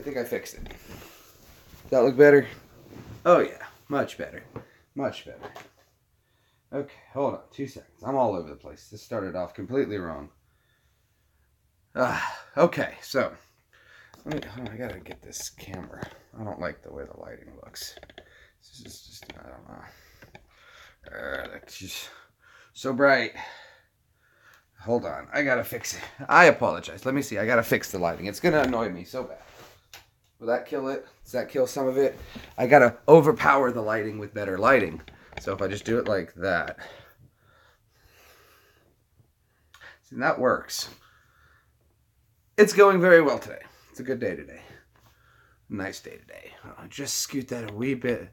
think I fixed it. Does that look better? Oh yeah, much better. Much better. Okay, hold on 2 seconds. I'm all over the place. This started off completely wrong. Okay, so I gotta get this camera. I don't like the way the lighting looks. This is just, I don't know. It's just so bright. Hold on, I gotta fix it. I apologize. Let me see. I gotta fix the lighting. It's gonna annoy me so bad. Will that kill it? Does that kill some of it? I gotta overpower the lighting with better lighting. So if I just do it like that, see, that works. It's going very well today. It's a good day today. Nice day today. I'll just scoot that a wee bit,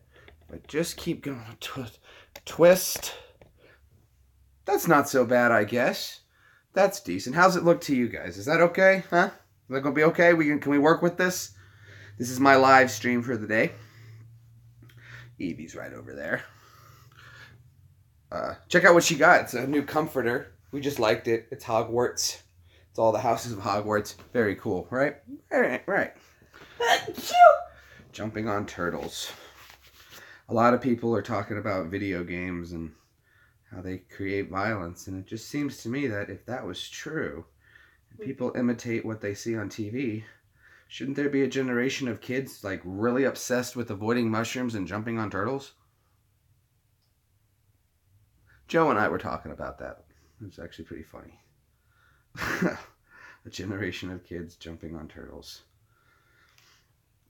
but just keep going. Twist. That's not so bad, I guess. That's decent. How's it look to you guys? Is that okay? Huh? Is that gonna be okay? Can we work with this? This is my live stream for the day. Evie's right over there. Check out what she got. It's a new comforter. We just liked it. It's Hogwarts. It's all the houses of Hogwarts. Very cool, right? Right. Jumping on turtles. A lot of people are talking about video games and how they create violence, and it just seems to me that if that was true, and people imitate what they see on TV, shouldn't there be a generation of kids like really obsessed with avoiding mushrooms and jumping on turtles? Joe and I were talking about that. It was actually pretty funny. A generation of kids jumping on turtles.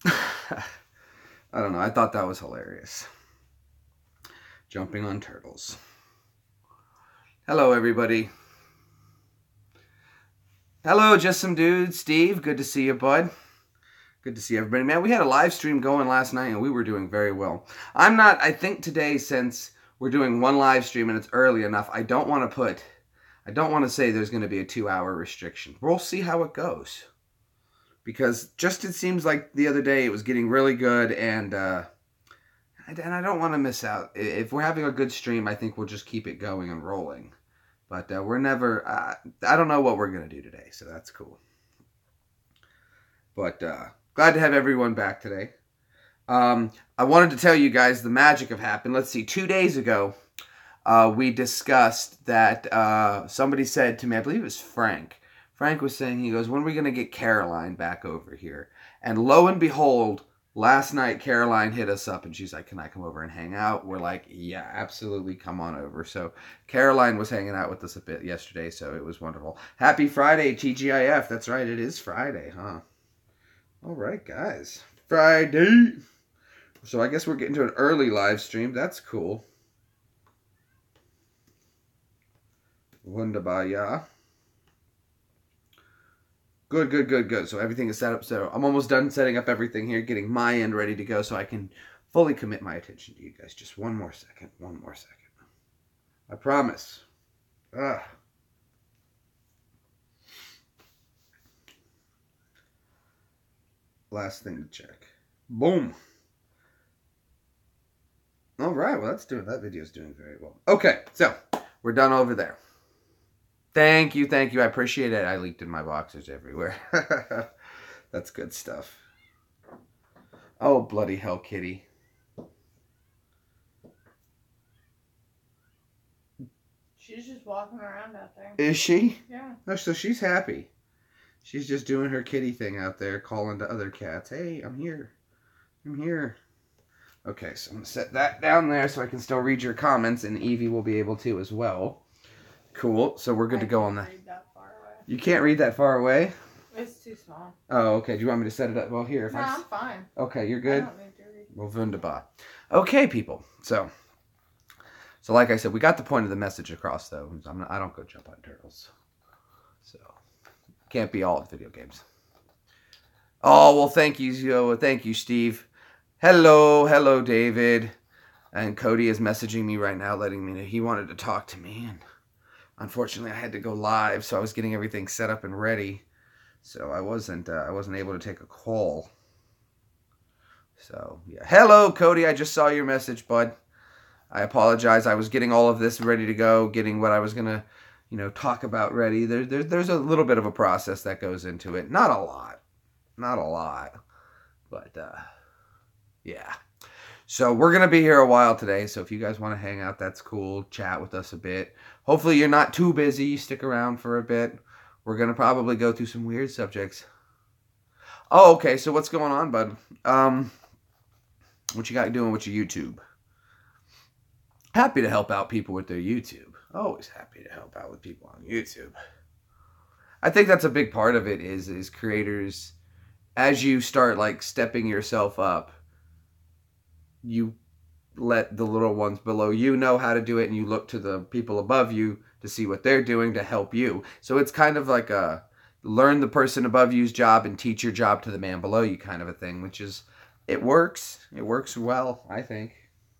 I don't know. I thought that was hilarious. Jumping on turtles. Hello, everybody. Hello, just some dudes. Steve, good to see you, bud. Good to see everybody. Man, we had a live stream going last night, and we were doing very well. I think today, since we're doing one live stream and it's early enough, I don't want to say there's going to be a 2-hour restriction. We'll see how it goes. Because just it seems like the other day it was getting really good, and I don't want to miss out. If we're having a good stream, I think we'll just keep it going and rolling. But we're never, I don't know what we're going to do today, so that's cool. But glad to have everyone back today. I wanted to tell you guys the magic have happened. Let's see, 2 days ago, we discussed that somebody said to me, I believe it was Frank. Frank was saying, he goes, when are we going to get Caroline back over here? And lo and behold, last night Caroline hit us up and she's like, can I come over and hang out? We're like, yeah, absolutely, come on over. So Caroline was hanging out with us a bit yesterday, so it was wonderful. Happy Friday, TGIF. That's right, it is Friday, huh? All right, guys. Friday. So I guess we're getting to an early live stream. That's cool. Wunderbar, yeah. Good. So everything is set up. So I'm almost done setting up everything here, getting my end ready to go so I can fully commit my attention to you guys. Just one more second. I promise. Last thing to check. Boom. All right, well, that video's doing very well. Okay, so we're done over there. Thank you. I appreciate it. I leaked in my boxers everywhere. That's good stuff. Oh, bloody hell, kitty. She's just walking around out there. Is she? Yeah. Oh, so she's happy. She's just doing her kitty thing out there, calling to other cats. Hey, I'm here. Okay, so I'm going to set that down there so I can still read your comments, and Evie will be able to as well. Cool. So we're good to go on that. Read that far away. You can't read that far away? It's too small. Oh, okay. Do you want me to set it up? Well, here. No, I'm fine. Okay, you're good? I don't need to read. Well, wunderbar. Okay, people. So like I said, we got the point of the message across, though. I don't go jump on turtles. So, can't be all video games. Oh, well, thank you. Thank you, Steve. Hello, David. And Cody is messaging me right now, letting me know he wanted to talk to me. And unfortunately, I had to go live, so I was getting everything set up and ready. So I wasn't able to take a call. So, yeah. Hello, Cody. I just saw your message, bud. I apologize. I was getting all of this ready to go, getting what I was going to, talk about ready. There's a little bit of a process that goes into it. Not a lot. But, yeah. So we're going to be here a while today. So if you guys want to hang out, that's cool. Chat with us a bit. Hopefully you're not too busy. Stick around for a bit. We're going to probably go through some weird subjects. Oh, okay. So what's going on, bud? What you got doing with your YouTube? Happy to help out people with their YouTube. Always happy to help out with people on YouTube. I think that's a big part of it is creators, as you start like stepping yourself up, you let the little ones below you know how to do it, and you look to the people above you to see what they're doing to help you. So it's kind of like a learn the person above you's job and teach your job to the man below you kind of a thing, which is, it works. It works well, I think.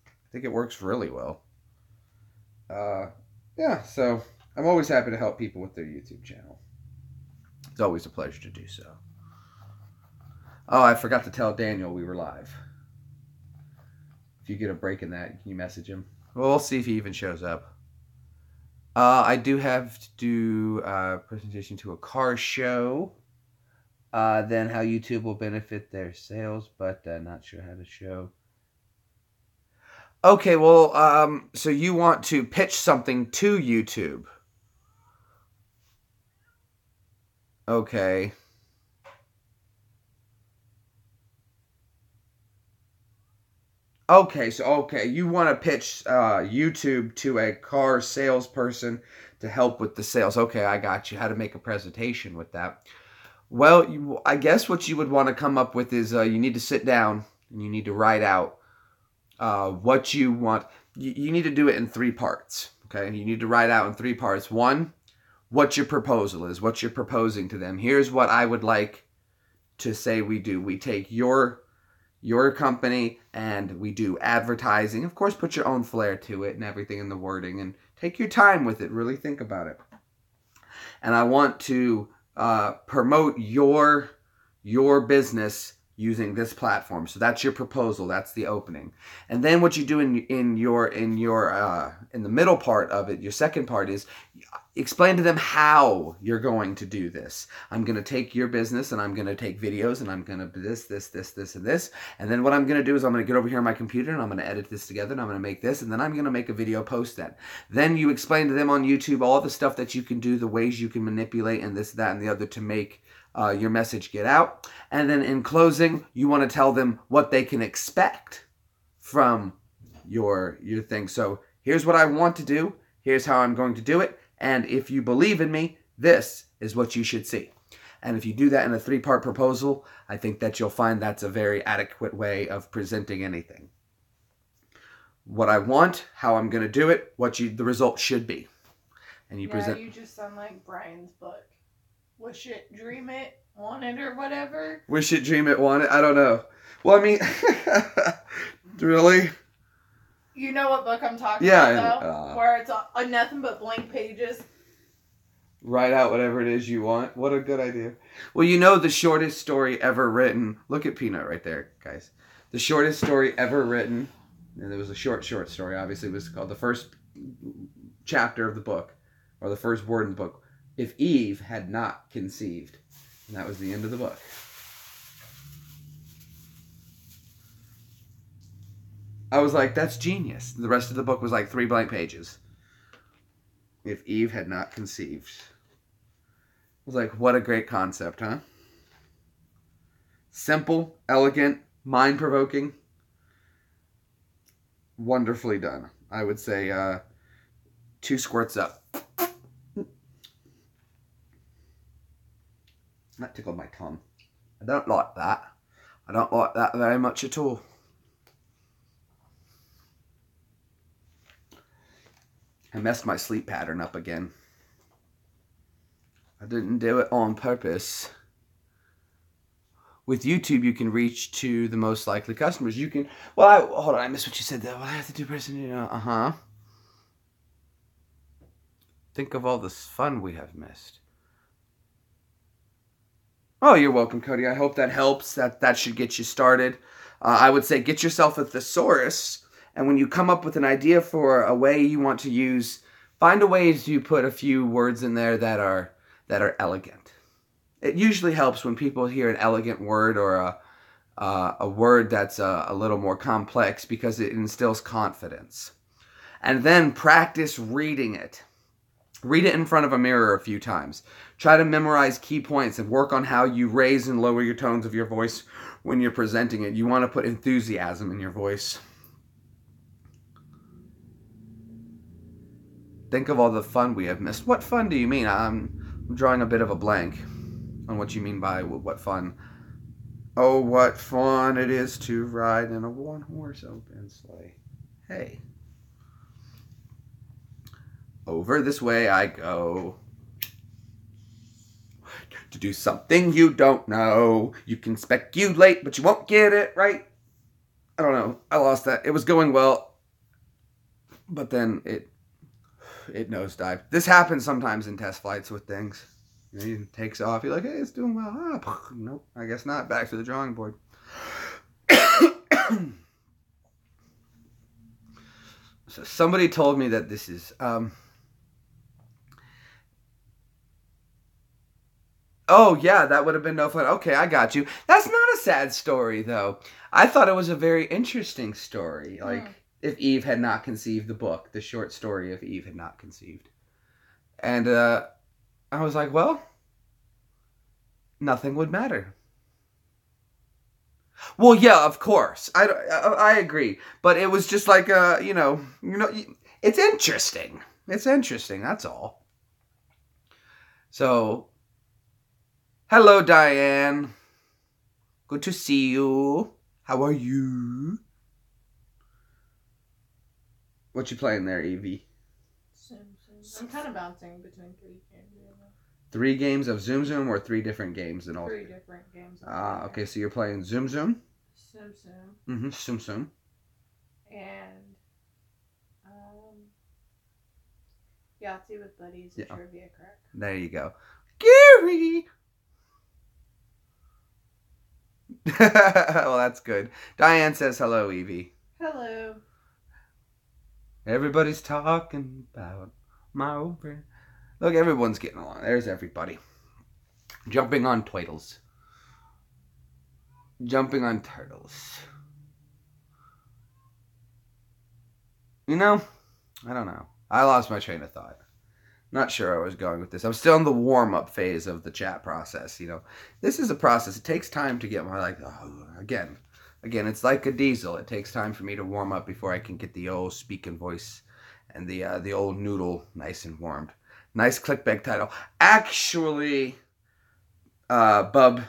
I think it works really well. Yeah, so I'm always happy to help people with their YouTube channel. It's always a pleasure to do so. Oh, I forgot to tell Daniel we were live. If you get a break in that, can you message him? Well, we'll see if he even shows up. I do have to do a presentation to a car show. Then how YouTube will benefit their sales, but not sure how to show. Okay, well, so you want to pitch something to YouTube. Okay. Okay, you want to pitch YouTube to a car salesperson to help with the sales. Okay, I got you. How to make a presentation with that. Well, I guess what you would want to come up with is you need to sit down and you need to write out what you want. You need to do it in 3 parts. Okay, you need to write out in 3 parts. 1, what your proposal is, what you're proposing to them. Here's what I would like to say we do. We take your company and we do advertising. Of course, put your own flair to it and everything in the wording, and take your time with it. Really think about it. And I want to promote your business using this platform. So that's your proposal. That's the opening. And then what you do in the middle part of it, your second part, is explain to them how you're going to do this. I'm going to take your business and I'm going to take videos and I'm going to do this, and this. And then what I'm going to do is I'm going to get over here on my computer and I'm going to edit this together and I'm going to make this, and then I'm going to make a video post that. Then you explain to them on YouTube all the stuff that you can do, the ways you can manipulate and this, that, and the other to make your message get out. And then in closing, you want to tell them what they can expect from your thing. So here's what I want to do. Here's how I'm going to do it. And if you believe in me, this is what you should see. And if you do that in a 3-part proposal, I think that you'll find that's a very adequate way of presenting anything. What I want, how I'm going to do it, the result should be. And you present. You just sound like Brian's book. Wish it, dream it, want it, or whatever. Wish it, dream it, want it. I don't know. Well, I mean, really? You know what book I'm talking about, though? Where it's nothing but blank pages. Write out whatever it is you want. What a good idea. Well, you know the shortest story ever written. Look at Peanut right there, guys. The shortest story ever written, and it was a short story, obviously. It was called the first chapter of the book, or the first word in the book. If Eve had not conceived. And that was the end of the book. I was like, that's genius. The rest of the book was like 3 blank pages. If Eve had not conceived. I was like, what a great concept, huh? Simple, elegant, mind-provoking. Wonderfully done. I would say 2 squirts up. That tickled my tongue. I don't like that. I don't like that very much at all. I messed my sleep pattern up again. I didn't do it on purpose. With YouTube, you can reach to the most likely customers. You can... Well, hold on. I missed what you said there. What I have to do, person? Uh-huh. Think of all this fun we have missed. Oh, you're welcome, Cody. I hope that helps. That should get you started. I would say get yourself a thesaurus, and when you come up with an idea for a way you want to use, find a way to put a few words in there that are elegant. It usually helps when people hear an elegant word or a word that's a little more complex because it instills confidence. And then practice reading it. Read it in front of a mirror a few times. Try to memorize key points and work on how you raise and lower your tones of your voice when you're presenting it. You want to put enthusiasm in your voice. Think of all the fun we have missed. What fun do you mean? I'm drawing a bit of a blank on what you mean by what fun. Oh, what fun it is to ride in a one-horse open sleigh. Hey. Over this way I go. To do something you don't know. You can speculate, but you won't get it right. I don't know. I lost that. It was going well. But then it nosedived. This happens sometimes in test flights with things. It takes off. You're like, hey, it's doing well. Nope, I guess not. Back to the drawing board. So somebody told me that this is... Oh, yeah, that would have been no fun. Okay, I got you. That's not a sad story, though. I thought it was a very interesting story. Like, if Eve had not conceived the book, the short story of Eve had not conceived. And I was like, well, nothing would matter. Well, yeah, of course. I agree. But it was just like, it's interesting. It's interesting, that's all. So... Hello, Diane. Good to see you. How are you? What you playing there, Evie? I'm kind of bouncing between 3 games. 3 games of Zoom Zoom or 3 different games in all? 3 different games. Okay, so you're playing Zoom Zoom? Zoom Zoom. Mm-hmm, Zoom Zoom. And, Yahtzee with buddies and Trivia Crack. There you go. Gary! Well, that's good. Diane says hello, Evie. Hello. Everybody's talking about my old friend. Look, everyone's getting along. There's everybody. Jumping on turtles. Jumping on turtles. You know, I don't know. I lost my train of thought. Not sure I was going with this. I'm still in the warm-up phase of the chat process, This is a process. It takes time to get my, again, it's like a diesel. It takes time for me to warm up before I can get the old speaking voice and the old noodle nice and warmed. Nice clickbait title. Actually, Bub,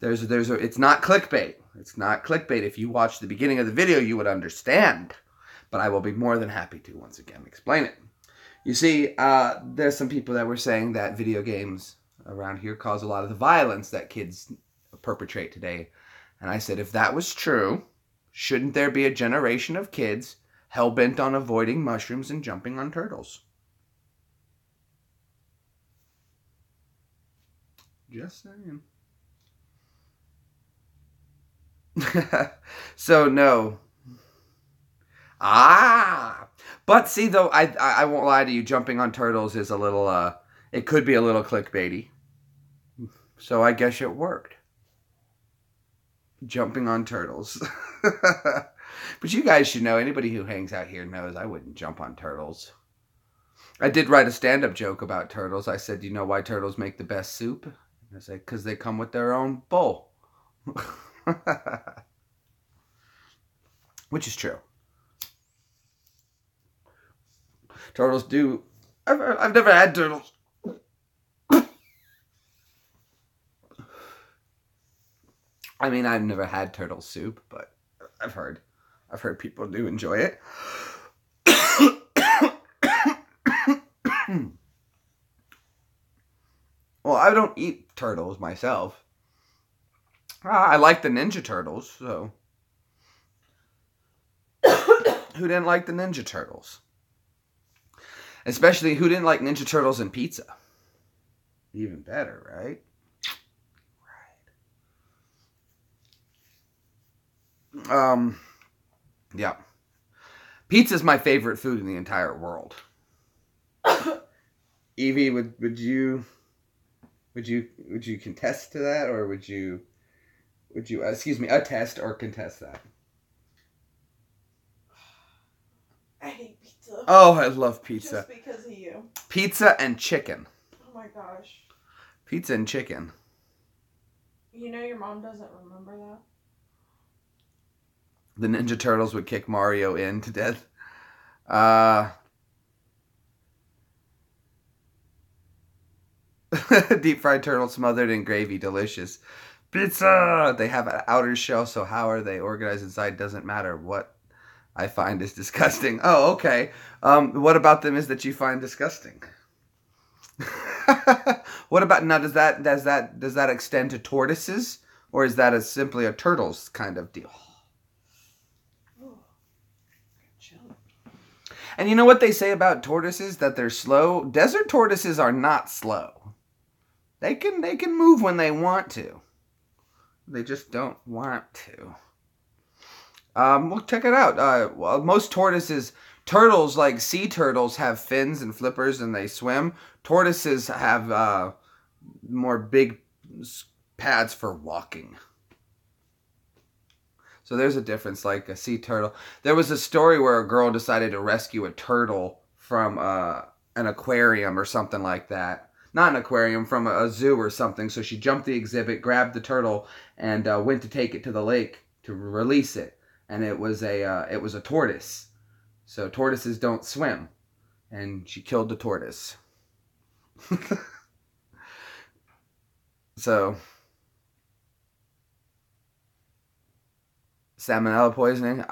it's not clickbait. It's not clickbait. If you watch the beginning of the video, you would understand. But I will be more than happy to, once again, explain it. You see, there's some people that were saying that video games around here cause a lot of the violence that kids perpetrate today. And I said, if that was true, shouldn't there be a generation of kids hell-bent on avoiding mushrooms and jumping on turtles? Just saying. So, no. But see, though, I won't lie to you, jumping on turtles is a little, it could be a little clickbaity. So I guess it worked. Jumping on turtles. But you guys should know, anybody who hangs out here knows I wouldn't jump on turtles. I did write a stand-up joke about turtles. I said, you know why turtles make the best soup? And I said, because they come with their own bowl. Which is true. Turtles do. I've never had turtles. I mean, I've never had turtle soup, but I've heard people do enjoy it. Well, I don't eat turtles myself. I like the Ninja Turtles, so. Who didn't like the Ninja Turtles? Especially, who didn't like Ninja Turtles and pizza? Even better, right? Right. Yeah. Pizza's my favorite food in the entire world. Evie, would you contest to that, or would you Would you, attest or contest that? I hate pizza. Oh, I love pizza. Just because of you. Pizza and chicken. Oh my gosh. Pizza and chicken. You know your mom doesn't remember that? The Ninja Turtles would kick Mario in to death. Deep fried turtle smothered in gravy, delicious. Pizza! They have an outer shell, so how are they organized inside doesn't matter. What I find is disgusting. Oh, okay. What about them is that you find disgusting? What about now? Does that extend to tortoises, or is that simply a turtles kind of deal? And you know what they say about tortoises? That they're slow. Desert tortoises are not slow. They can move when they want to. They just don't want to. Well, check it out. Well, most turtles like sea turtles have fins and flippers and they swim. Tortoises have more big pads for walking. So there's a difference, like a sea turtle. There was a story where a girl decided to rescue a turtle from an aquarium or something like that. Not an aquarium, from a zoo or something. So she jumped the exhibit, grabbed the turtle, and went to take it to the lake to release it. And it was a tortoise. So tortoises don't swim. And she killed the tortoise. So salmonella poisoning.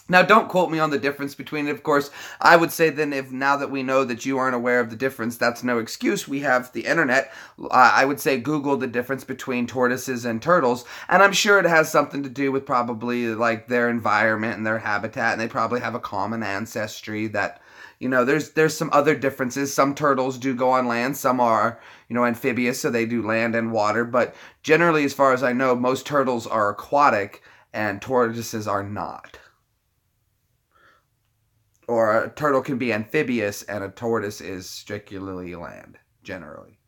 Now, don't quote me on the difference between it. Of course, I would say then, if now that we know that you aren't aware of the difference, that's no excuse. We have the internet. I would say Google the difference between tortoises and turtles, and I'm sure it has something to do with probably like their environment and their habitat, and they probably have a common ancestry that, you know, there's some other differences. Some turtles do go on land. Some are, you know, amphibious, so they do land and water. But generally, as far as I know, most turtles are aquatic and tortoises are not. Or a turtle can be amphibious and a tortoise is strictly land, generally.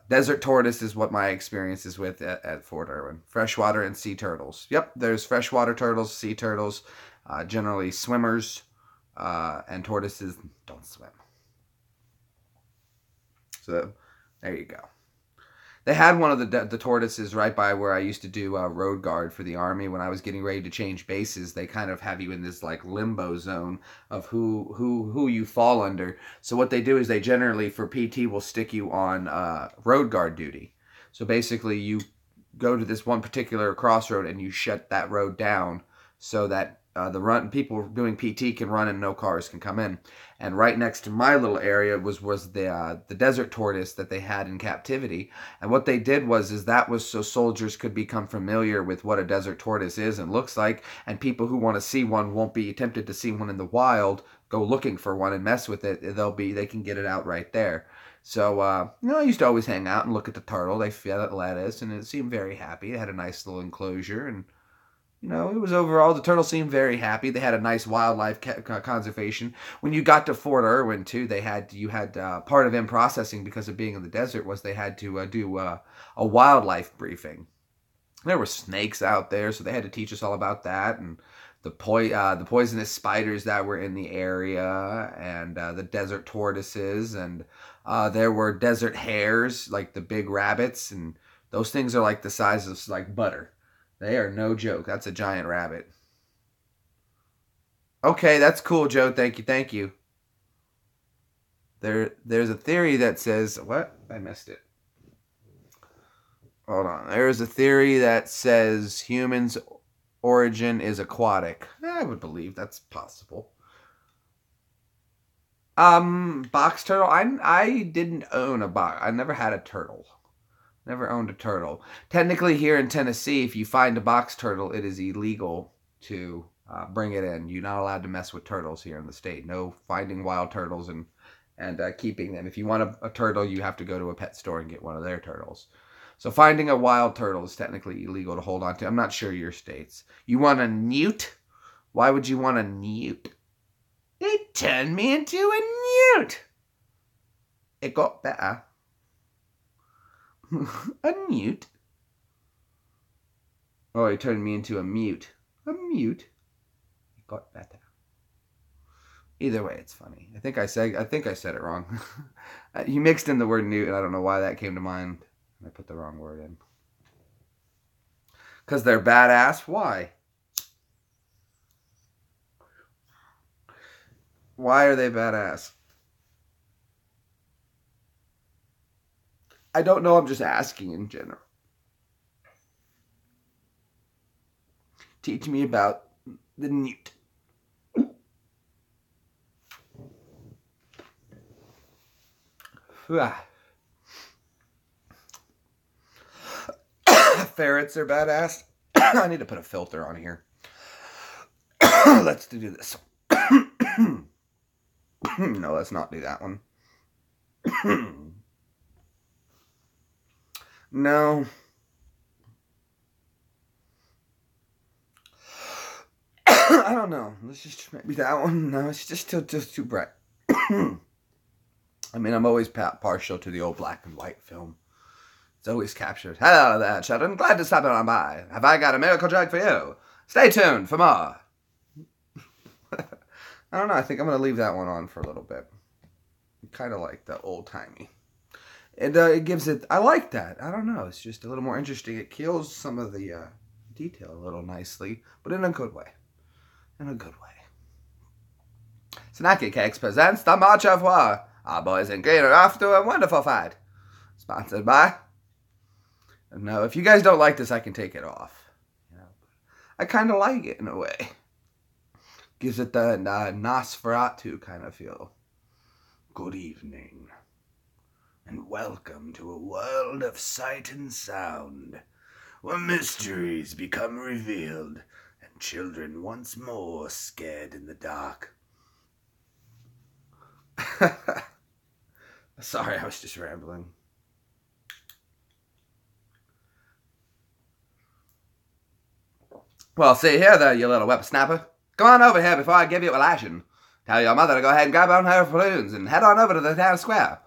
Desert tortoise is what my experience is with at Fort Irwin. Freshwater and sea turtles. Yep, there's freshwater turtles, sea turtles, generally swimmers, and tortoises don't swim. So there you go. They had one of the tortoises right by where I used to do road guard for the Army. When I was getting ready to change bases, they kind of have you in this like limbo zone of who you fall under. So what they do is they generally, for PT, will stick you on road guard duty. So basically you go to this one particular crossroad and you shut that road down so that people doing PT can run and no cars can come in. And right next to my little area was the desert tortoise that they had in captivity. And what they did was that was so soldiers could become familiar with what a desert tortoise is and looks like, and people who want to see one won't be tempted to see one in the wild, go looking for one and mess with it. They can get it out right there. So, I used to always hang out and look at the turtle. They fed it lettuce, and it seemed very happy. It had a nice little enclosure, and it was overall, the turtle seemed very happy. They had a nice wildlife conservation. When you got to Fort Irwin, too, you had part of in processing, because of being in the desert, was they had to do a wildlife briefing. There were snakes out there, so they had to teach us all about that, and the poisonous spiders that were in the area, and the desert tortoises, and there were desert hares, like the big rabbits, and those things are like the size of like butter. They are no joke. That's a giant rabbit. Okay, that's cool, Joe. Thank you. There's a theory that says... What? I missed it. Hold on. There's a theory that says humans' origin is aquatic. I would believe that's possible. Box turtle. I didn't own a box. I never had a turtle. Never owned a turtle. Technically, here in Tennessee, if you find a box turtle, it is illegal to bring it in. You're not allowed to mess with turtles here in the state. No finding wild turtles and keeping them. If you want a turtle, you have to go to a pet store and get one of their turtles. So finding a wild turtle is technically illegal to hold on to. I'm not sure your states. You want a newt? Why would you want a newt? It turned me into a newt. It got better. Unmute. Oh, he turned me into a mute. A mute. He got better. Either way, it's funny. I think I said it wrong. You mixed in the word newt, and I don't know why that came to mind. I put the wrong word in. Because they're badass? Why? Why are they badass? I don't know, I'm just asking in general. Teach me about the newt. Ferrets are badass. I need to put a filter on here. Let's do this. No, let's not do that one. No. I don't know. Let's just maybe that one. No, it's just too bright. I mean, I'm always partial to the old black and white film. It's always captured. Hello there, children. Glad to stop on by. Have I got a miracle drug for you? Stay tuned for more. I don't know. I think I'm going to leave that one on for a little bit. Kind of like the old-timey. It gives it... I like that. I don't know. It's just a little more interesting. It kills some of the detail a little nicely, but in a good way. In a good way. Snacky Cakes presents The March of War. Our boys in green are off to a wonderful fight. Sponsored by... No, if you guys don't like this, I can take it off. You know, I kind of like it in a way. Gives it the Nosferatu kind of feel. Good evening, and welcome to a world of sight and sound, where mysteries become revealed, and children once more scared in the dark. Sorry, I was just rambling. Well, see here there, you little whippersnapper. Come on over here before I give you a lashing. Tell your mother to go ahead and grab on her balloons and head on over to the town square.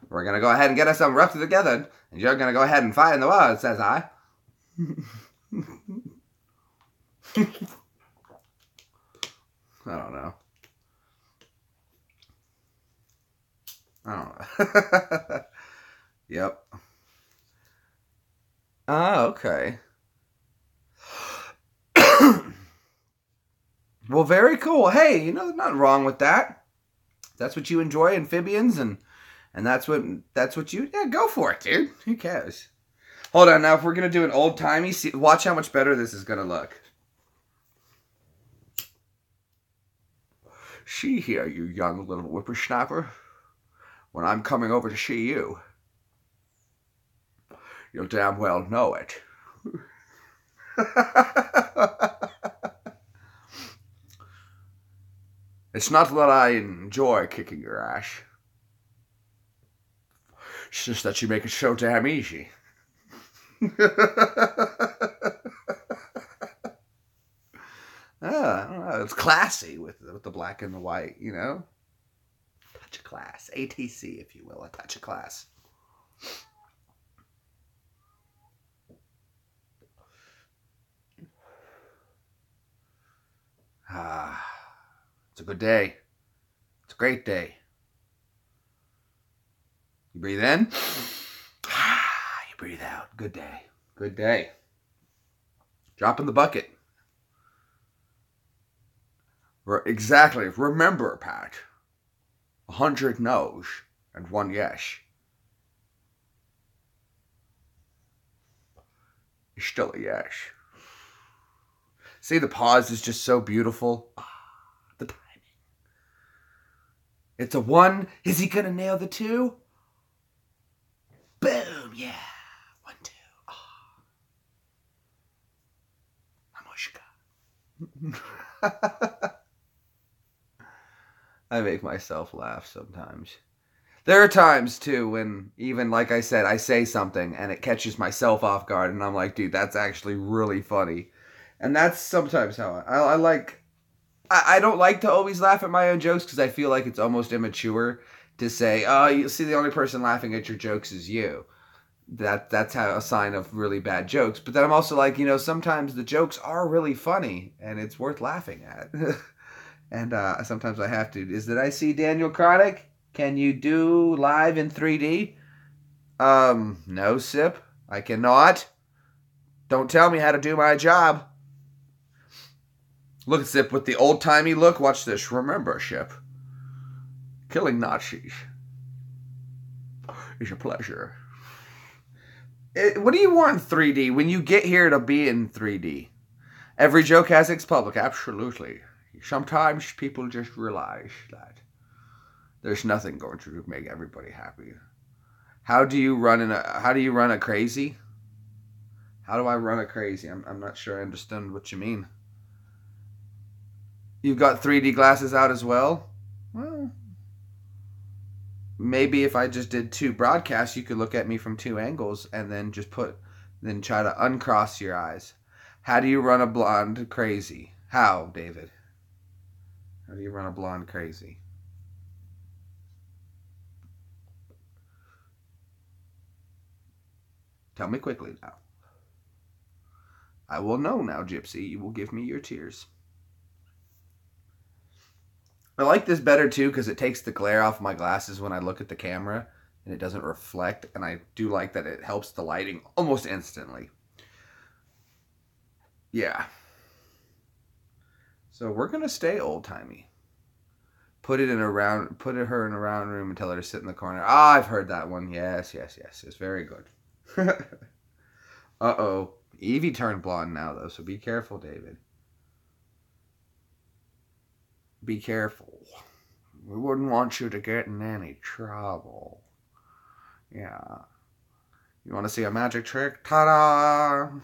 We're going to go ahead and get us some rough together, and you're going to go ahead and fight in the war, says I. I don't know. Yep. Oh, okay. Well, very cool. Hey, you know, there's nothing wrong with that. That's what you enjoy, amphibians, and that's what you... Yeah, go for it, dude. Who cares? Hold on, now, if we're going to do an old-timey... Watch how much better this is going to look. See here, you young little whippersnapper. When I'm coming over to see you, you'll damn well know it. It's not that I enjoy kicking your ass. It's just that you make it so damn easy. I don't know. It's classy with the black and the white, you know? Touch of class. ATC, if you will. A touch of class. It's a good day. It's a great day. You breathe in. You breathe out. Good day. Good day. Drop in the bucket. Exactly. Remember, Pat. 100 no's and 1 yes. It's still a yes. See, the pause is just so beautiful. The timing. It's a 1. Is he going to nail the 2? Boom. Yeah. 1, 2. Mamushka. I make myself laugh sometimes. There are times, too, when even, like I said, I say something and it catches myself off guard and I'm like, dude, that's actually really funny. And that's sometimes how I like... I don't like to always laugh at my own jokes because I feel like it's almost immature to say, oh, you see, the only person laughing at your jokes is you. that's how a sign of really bad jokes. But then I'm also like, sometimes the jokes are really funny and it's worth laughing at. And sometimes I have to. Did I see Daniel Chronic? Can you do live in 3D? No, Sip. I cannot. Don't tell me how to do my job. Look at Sip with the old-timey look. Watch this. Remember, Sip. Killing Nazis is a pleasure. What do you want in 3D? When you get here to be in 3D? Every joke has its public. Absolutely. Sometimes people just realize that there's nothing going to make everybody happy. How do you run a crazy? How do I run a crazy? I'm not sure I understand what you mean. You've got 3D glasses out as well? Well, maybe if I just did 2 broadcasts, you could look at me from 2 angles and then then try to uncross your eyes. How do you run a blonde crazy? How, David? How do you run a blonde crazy? Tell me quickly now. I will know now, Gypsy. You will give me your tears. I like this better too because it takes the glare off my glasses when I look at the camera and it doesn't reflect, and I do like that it helps the lighting almost instantly. Yeah. So we're going to stay old-timey. Put her in a round room and tell her to sit in the corner. Ah, I've heard that one. Yes. It's very good. Uh-oh. Evie turned blonde now, though, so be careful, David. Be careful. We wouldn't want you to get in any trouble. Yeah. You want to see a magic trick? Ta-da!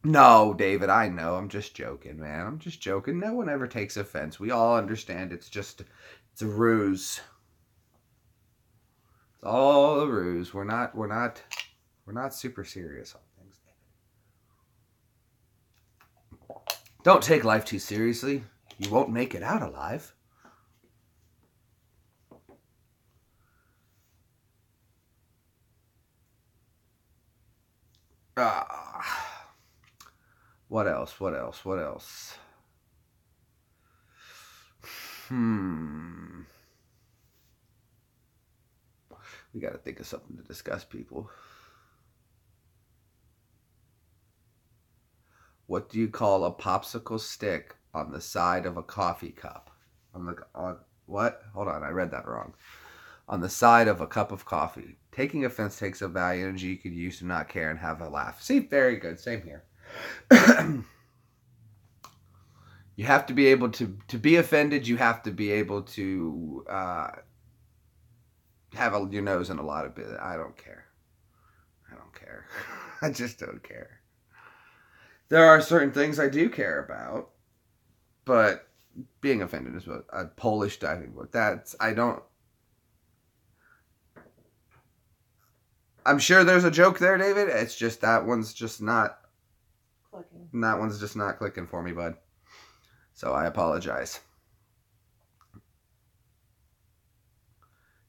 No, David, I know. I'm just joking, man. I'm just joking. No one ever takes offense. We all understand it's a ruse. It's all a ruse. We're not super serious on things, David. Don't take life too seriously. You won't make it out alive. What else? We got to think of something to discuss, people. What do you call a popsicle stick on the side of a coffee cup? What? Hold on, I read that wrong. On the side of a cup of coffee. Taking offense takes a value energy you could use to not care and have a laugh. See, very good. Same here. You have to be able to be offended. You have to be able to have your nose in a lot of bit. I don't care. I just don't care. There are certain things I do care about, but being offended is what a Polish diving book. I'm sure there's a joke there, David. It's just that one's just not clicking. That one's just not clicking for me, bud. So I apologize.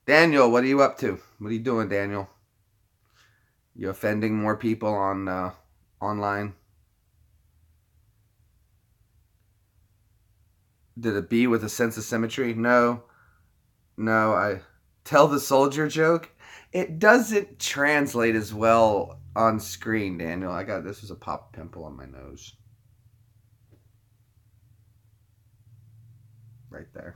Daniel, what are you up to? What are you doing, Daniel? You offending more people on online? Did it be with a sense of symmetry? No, I tell the soldier joke. It doesn't translate as well on screen, Daniel. This was a pop pimple on my nose. Right there.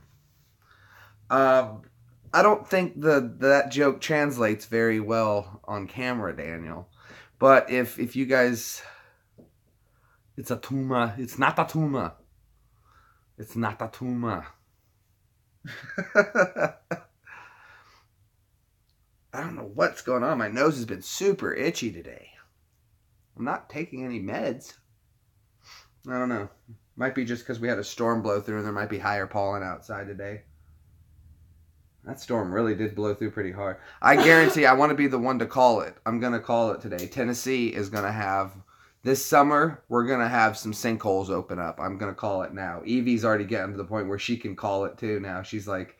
I don't think that joke translates very well on camera, Daniel. But if you guys... It's a tumor. It's not a tumor. It's not a tumor. I don't know what's going on. My nose has been super itchy today. I'm not taking any meds. I don't know. Might be just because we had a storm blow through and there might be higher pollen outside today. That storm really did blow through pretty hard. I guarantee I want to be the one to call it. I'm going to call it today. Tennessee is going to have... This summer, we're going to have some sinkholes open up. I'm going to call it now. Evie's already getting to the point where she can call it too now. She's like,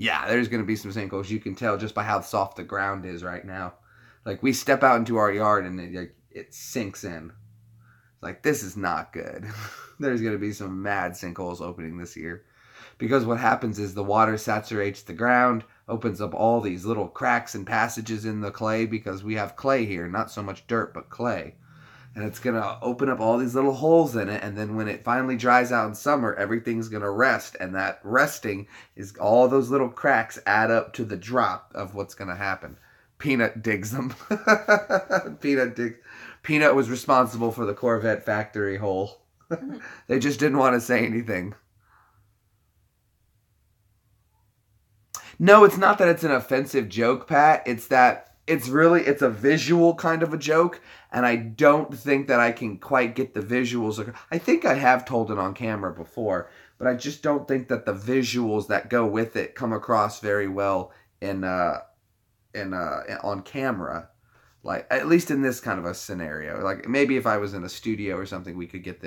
Yeah, there's going to be some sinkholes. You can tell just by how soft the ground is right now. Like, we step out into our yard and it sinks in. Like, this is not good. There's going to be some mad sinkholes opening this year. Because what happens is the water saturates the ground, opens up all these little cracks and passages in the clay, because we have clay here, not so much dirt, but clay. And it's going to open up all these little holes in it, and then when it finally dries out in summer, everything's going to rest, and that resting is all those little cracks add up to the drop of what's going to happen. Peanut digs them. Peanut was responsible for the Corvette factory hole. They just didn't want to say anything. No, it's not that it's an offensive joke, Pat. It's that it's a visual kind of a joke, and I don't think that I can quite get the visuals. I think I have told it on camera before, but I just don't think that the visuals that go with it come across very well on camera. Like, at least in this kind of a scenario. Like, maybe if I was in a studio or something, we could get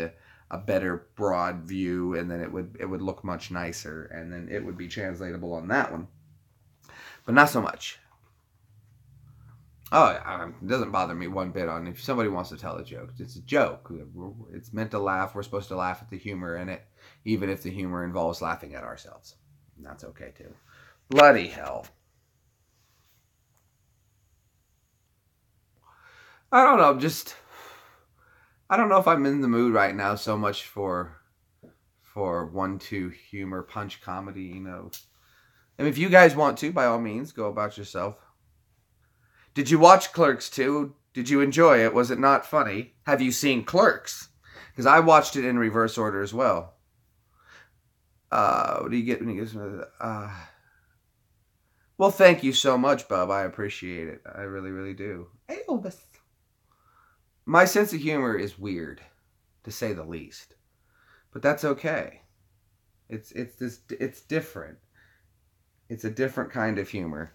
a better broad view, and then it would look much nicer, and then it would be translatable on that one. But not so much. Oh, it doesn't bother me one bit on if somebody wants to tell a joke. It's a joke. It's meant to laugh. We're supposed to laugh at the humor in it, even if the humor involves laughing at ourselves. And that's okay, too. Bloody hell. I don't know. I don't know if I'm in the mood right now so much for 1-2 humor, punch comedy, you know. I mean, if you guys want to, by all means, go about yourself. Did you watch Clerks 2? Did you enjoy it? Was it not funny? Have you seen Clerks? Because I watched it in reverse order as well. What do you get when you get... Well, thank you so much, Bub. I appreciate it. I really, really do. Elvis. My sense of humor is weird, to say the least. But that's okay. It's different. It's a different kind of humor.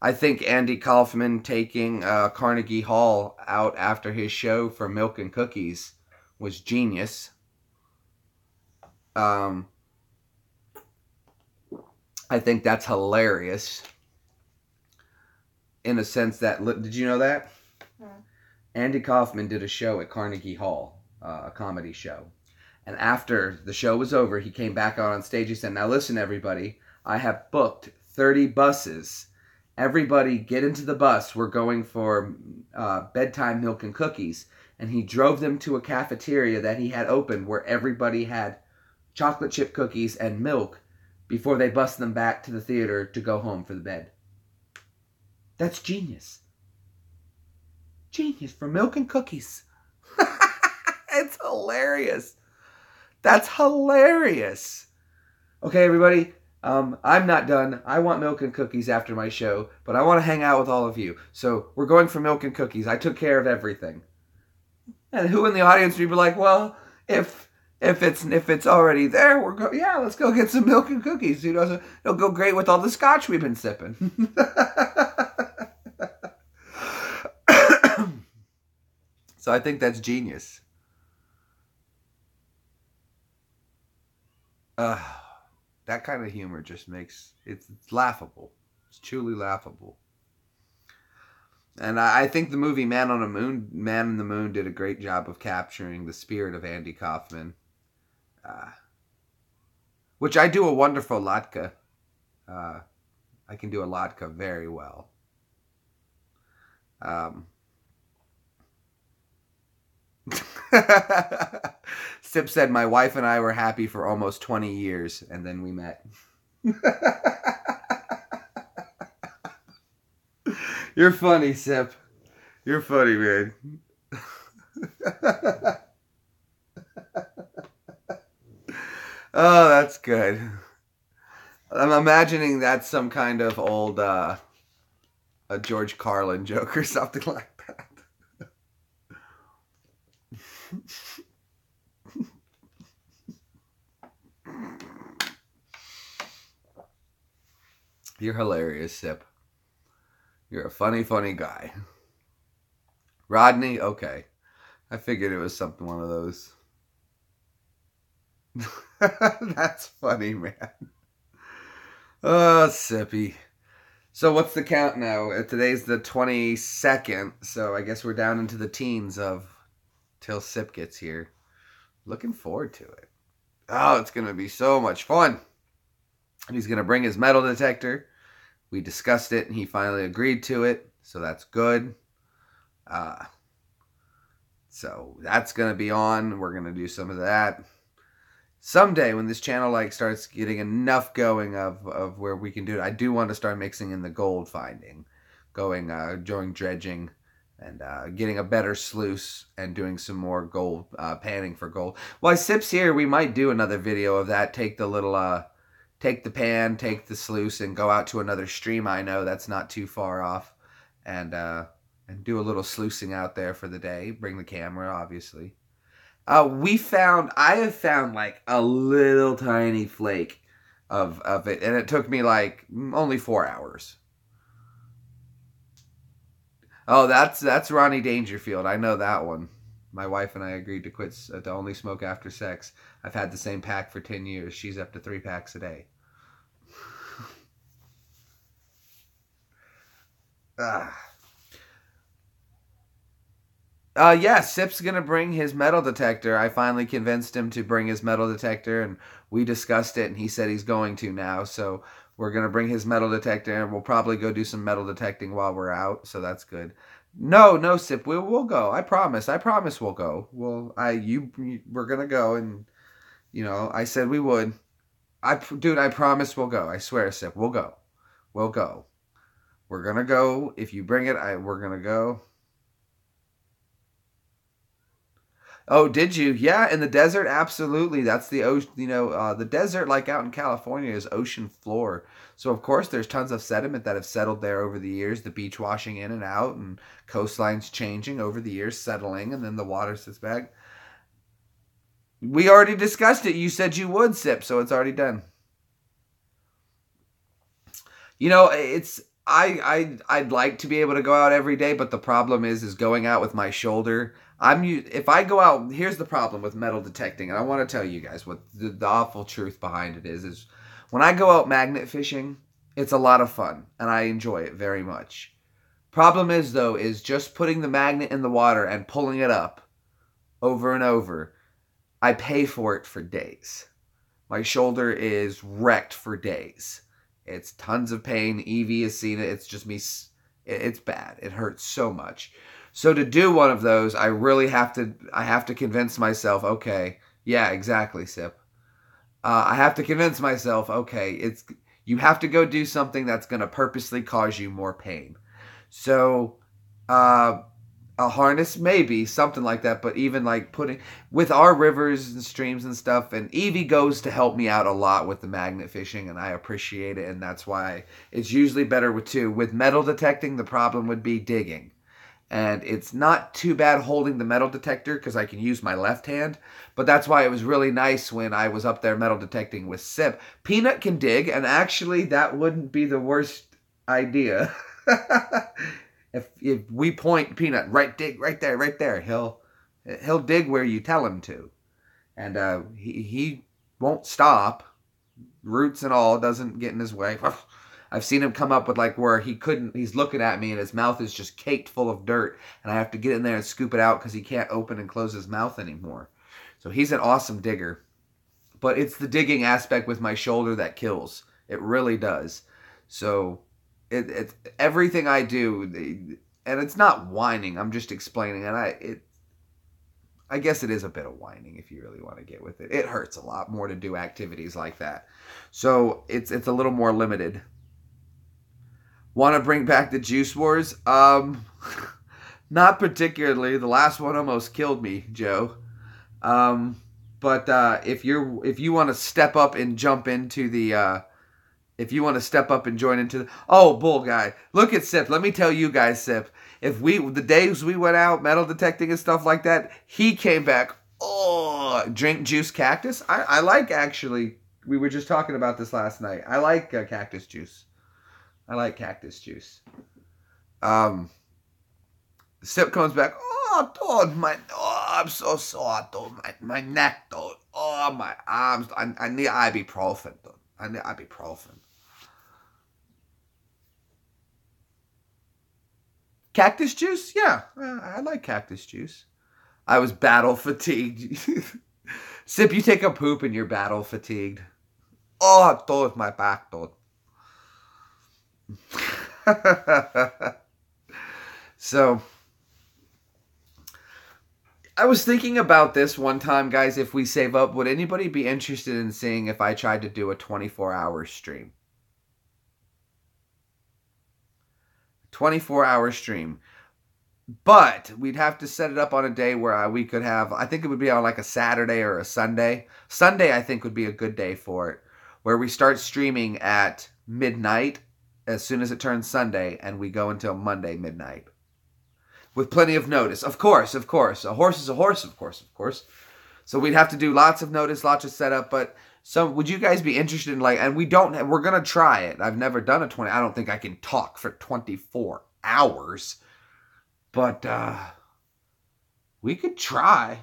I think Andy Kaufman taking Carnegie Hall out after his show for Milk and Cookies was genius. I think that's hilarious. In a sense that... Did you know that? Yeah. Andy Kaufman did a show at Carnegie Hall, a comedy show. And after the show was over, he came back out on stage. He said, "Now listen, everybody. I have booked 30 buses. Everybody get into the bus. We're going for bedtime milk and cookies." And he drove them to a cafeteria that he had opened where everybody had chocolate chip cookies and milk before they bussed them back to the theater to go home for the bed. That's genius. Genius for milk and cookies. It's hilarious. That's hilarious. Okay, everybody. I'm not done. I want milk and cookies after my show, but I want to hang out with all of you. So we're going for milk and cookies. I took care of everything. And who in the audience would be like, well, if it's already there, let's go get some milk and cookies. You know, it'll go great with all the scotch we've been sipping. So I think that's genius. That kind of humor just makes it's laughable. It's truly laughable. And I think the movie Man in the Moon did a great job of capturing the spirit of Andy Kaufman. Which I do a wonderful latke. I can do a latke very well. Sip said, "My wife and I were happy for almost 20 years, and then we met." You're funny, Sip. You're funny, man. Oh, that's good. I'm imagining that's some kind of old a George Carlin joke or something like that. You're hilarious, Sip. You're a funny, funny guy. Rodney? Okay. I figured it was one of those. That's funny, man. Oh, Sippy. So what's the count now? Today's the 22nd, so I guess we're down into the teens of till Sip gets here. Looking forward to it. Oh, it's going to be so much fun. And he's going to bring his metal detector. We discussed it, and he finally agreed to it, so that's good. So that's going to be on. We're going to do some of that. Someday when this channel starts getting enough going of where we can do it, I do want to start mixing in the gold finding, doing dredging, and getting a better sluice and doing some more gold panning for gold. While Sip's here, we might do another video of that. Take the pan, take the sluice, and go out to another stream I know that's not too far off, and do a little sluicing out there for the day. Bring the camera, obviously. I have found like a little tiny flake of it, and it took me like only 4 hours. Oh, that's Ronnie Dangerfield. I know that one. My wife and I agreed to only smoke after sex. I've had the same pack for 10 years. She's up to 3 packs a day. Yeah, Sip's going to bring his metal detector. I finally convinced him to bring his metal detector, and we discussed it, and he said he's going to now. So we're going to bring his metal detector, and we'll probably go do some metal detecting while we're out, so that's good. No, Sip, we'll go. I promise we'll go. We're going to go, and, I said we would. Dude, I promise we'll go. I swear, Sip, we'll go. We'll go. We're going to go. If you bring it, we're going to go. Oh, did you? Yeah, in the desert, absolutely. That's the ocean. The desert, like out in California, is ocean floor. So of course, there's tons of sediment that have settled there over the years. The beach washing in and out, and coastlines changing over the years, settling, and then the water sits back. We already discussed it. You said you would, Sip, so it's already done. I'd like to be able to go out every day, but the problem is going out with my shoulder. If I go out, here's the problem with metal detecting, and I want to tell you guys what the awful truth behind it is when I go out magnet fishing, it's a lot of fun, and I enjoy it very much. Problem is just putting the magnet in the water and pulling it up over and over. I pay for it for days. My shoulder is wrecked for days. It's tons of pain. Evie has seen it. It's just me. It's bad. It hurts so much. So to do one of those, I have to convince myself, okay, yeah, exactly, Sip. I have to convince myself, okay, you have to go do something that's going to purposely cause you more pain. So, a harness, maybe, something like that, but even like with our rivers and streams and stuff, and Evie goes to help me out a lot with the magnet fishing, and I appreciate it, and that's why it's usually better with 2. With metal detecting, the problem would be digging. And it's not too bad holding the metal detector because I can use my left hand. But that's why it was really nice when I was up there metal detecting with Sip. Peanut can dig, and actually that wouldn't be the worst idea. If we point Peanut, dig right there, he'll dig where you tell him to. And he won't stop. Roots and all, doesn't get in his way. I've seen him come up with where he's looking at me and his mouth is just caked full of dirt, and I have to get in there and scoop it out because he can't open and close his mouth anymore. So he's an awesome digger. But it's the digging aspect with my shoulder that kills. It really does. So it's everything I do, and it's not whining. I'm just explaining, and I guess it is a bit of whining if you really want to get with it. It hurts a lot more to do activities like that. So it's a little more limited. Want to bring back the Juice Wars? Not particularly. The last one almost killed me, Joe. But if you want to step up and jump into the, if you want to step up and join into the, oh, bull guy, look at Sip. Let me tell you guys, Sip. The days we went out metal detecting and stuff like that, he came back. Oh, drink juice cactus. I like, actually. We were just talking about this last night. I like cactus juice. I like cactus juice. Sip comes back. Oh, dude, I'm so sore, dude. My neck, dude. Oh, my arms. I need ibuprofen, dude. I need ibuprofen. Cactus juice? Yeah, I like cactus juice. I was battle fatigued. Sip, you take a poop and you're battle fatigued. Oh, I thought my back, though. So, I was thinking about this one time, guys. If we save up, would anybody be interested in seeing if I tried to do a 24-hour stream? 24-hour stream. But we'd have to set it up on a day where we could have, I think it would be on like a Saturday or a Sunday. Sunday, I think, would be a good day for it. Where we start streaming at midnight as soon as it turns Sunday, and we go until Monday midnight. With plenty of notice. Of course. A horse is a horse, of course. So we'd have to do lots of notice, lots of setup. But so would you guys be interested in and we're going to try it. I've never done a 20. I don't think I can talk for 24 hours. But we could try.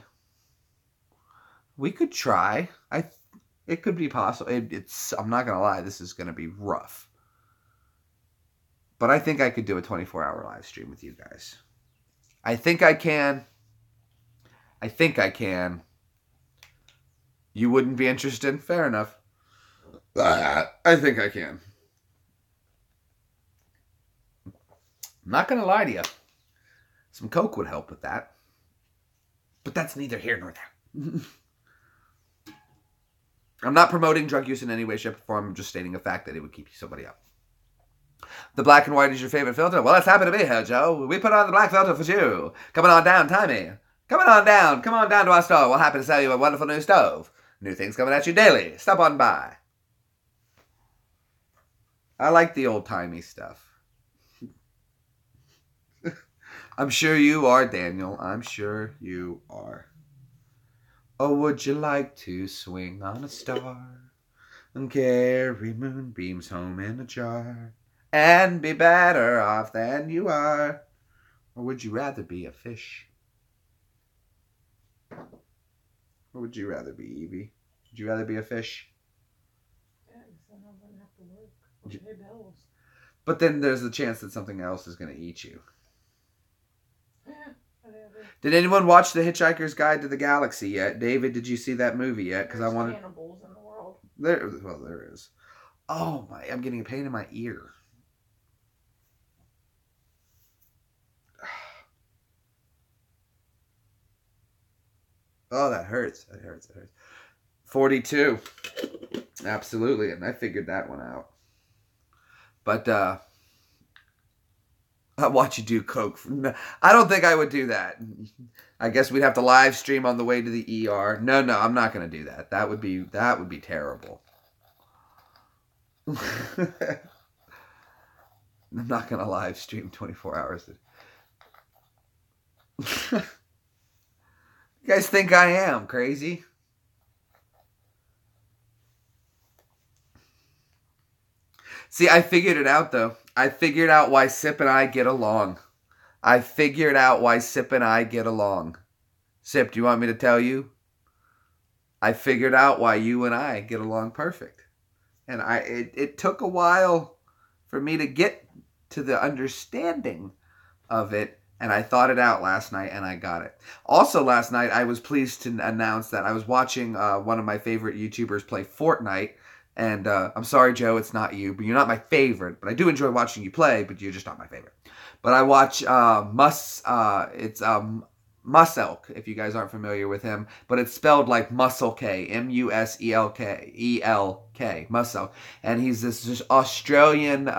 It could be possible. I'm not going to lie. This is going to be rough. But I think I could do a 24-hour live stream with you guys. I think I can. You wouldn't be interested? Fair enough. I think I can. I'm not going to lie to you. Some Coke would help with that. But that's neither here nor there. I'm not promoting drug use in any way, shape, or form. I'm just stating a fact that it would keep somebody up. The black and white is your favorite filter? Well, that's happy to be here, Joe. We put on the black filter for you. Coming on down, Timey. Coming on down. Come on down to our store. We're happy to sell you a wonderful new stove. New things coming at you daily. Stop on by. I like the old-timey stuff. I'm sure you are, Daniel. I'm sure you are. Oh, would you like to swing on a star and carry moonbeams home in a jar and be better off than you are? Or would you rather be a fish? Or would you rather be, Evie? Would you rather be a fish? Yeah, because then I wouldn't have to work or pay bills. But then there's the chance that something else is going to eat you. Did anyone watch The Hitchhiker's Guide to the Galaxy yet? David, did you see that movie yet? Because I wanted. Cannibals in the world. There is. Oh my! I'm getting a pain in my ear. Oh, that hurts. That hurts. 42. Absolutely, and I figured that one out. But I watch you do Coke. I don't think I would do that. I guess we'd have to live stream on the way to the ER. No, I'm not going to do that. That would be terrible. I'm not going to live stream 24 hours. You guys think I am crazy? See, I figured it out, though. I figured out why Sip and I get along. Sip, do you want me to tell you? I figured out why you and I get along perfect. And it took a while for me to get to the understanding of it. And I thought it out last night, and I got it. Also, last night, I was pleased to announce that I was watching one of my favorite YouTubers play Fortnite. And I'm sorry, Joe, it's not you, but you're not my favorite. But I do enjoy watching you play, but you're just not my favorite. But I watch Muselk, if you guys aren't familiar with him. But it's spelled like Muscle K, Muselk, E-L-K, Muselk. And he's this Australian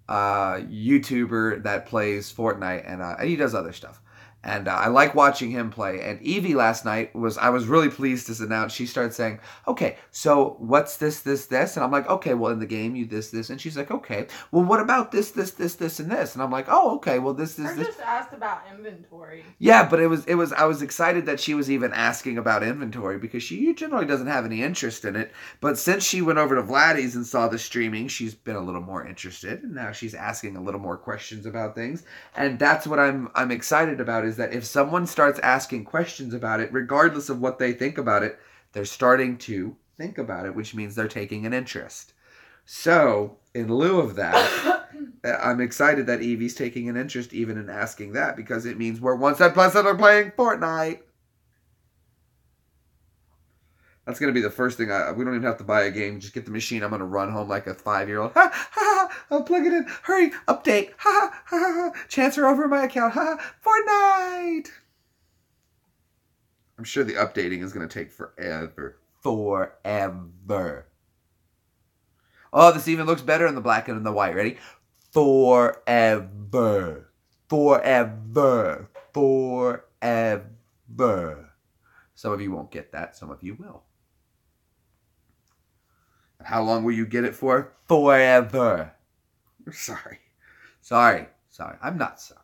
YouTuber that plays Fortnite, and he does other stuff. And I like watching him play. And Evie last night I was really pleased to announce. She started saying, okay, so what's this? And I'm like, okay, well, in the game, you this. And she's like, okay, well, what about this, and this? And I'm like, oh, okay, well, this. I just asked about inventory. Yeah, but I was excited that she was even asking about inventory because she generally doesn't have any interest in it. But since she went over to Vladdy's and saw the streaming, she's been a little more interested. And now she's asking a little more questions about things. And that's what I'm excited about, is that if someone starts asking questions about it, regardless of what they think about it, they're starting to think about it, which means they're taking an interest. So, in lieu of that, I'm excited that Evie's taking an interest even in asking that, because it means we're one step plus are playing Fortnite. That's going to be the first thing. We don't even have to buy a game. Just get the machine. I'm going to run home like a 5-year-old. Ha, ha, ha. I'll plug it in. Hurry. Update. Ha, ha, ha, ha. Transfer over my account. Ha, ha. Fortnite. I'm sure the updating is going to take forever. Forever. Oh, this even looks better in the black and in the white. Ready? Forever. Forever. Forever. Some of you won't get that. Some of you will. How long will you get it for? Forever. Sorry. Sorry. Sorry. I'm not sorry.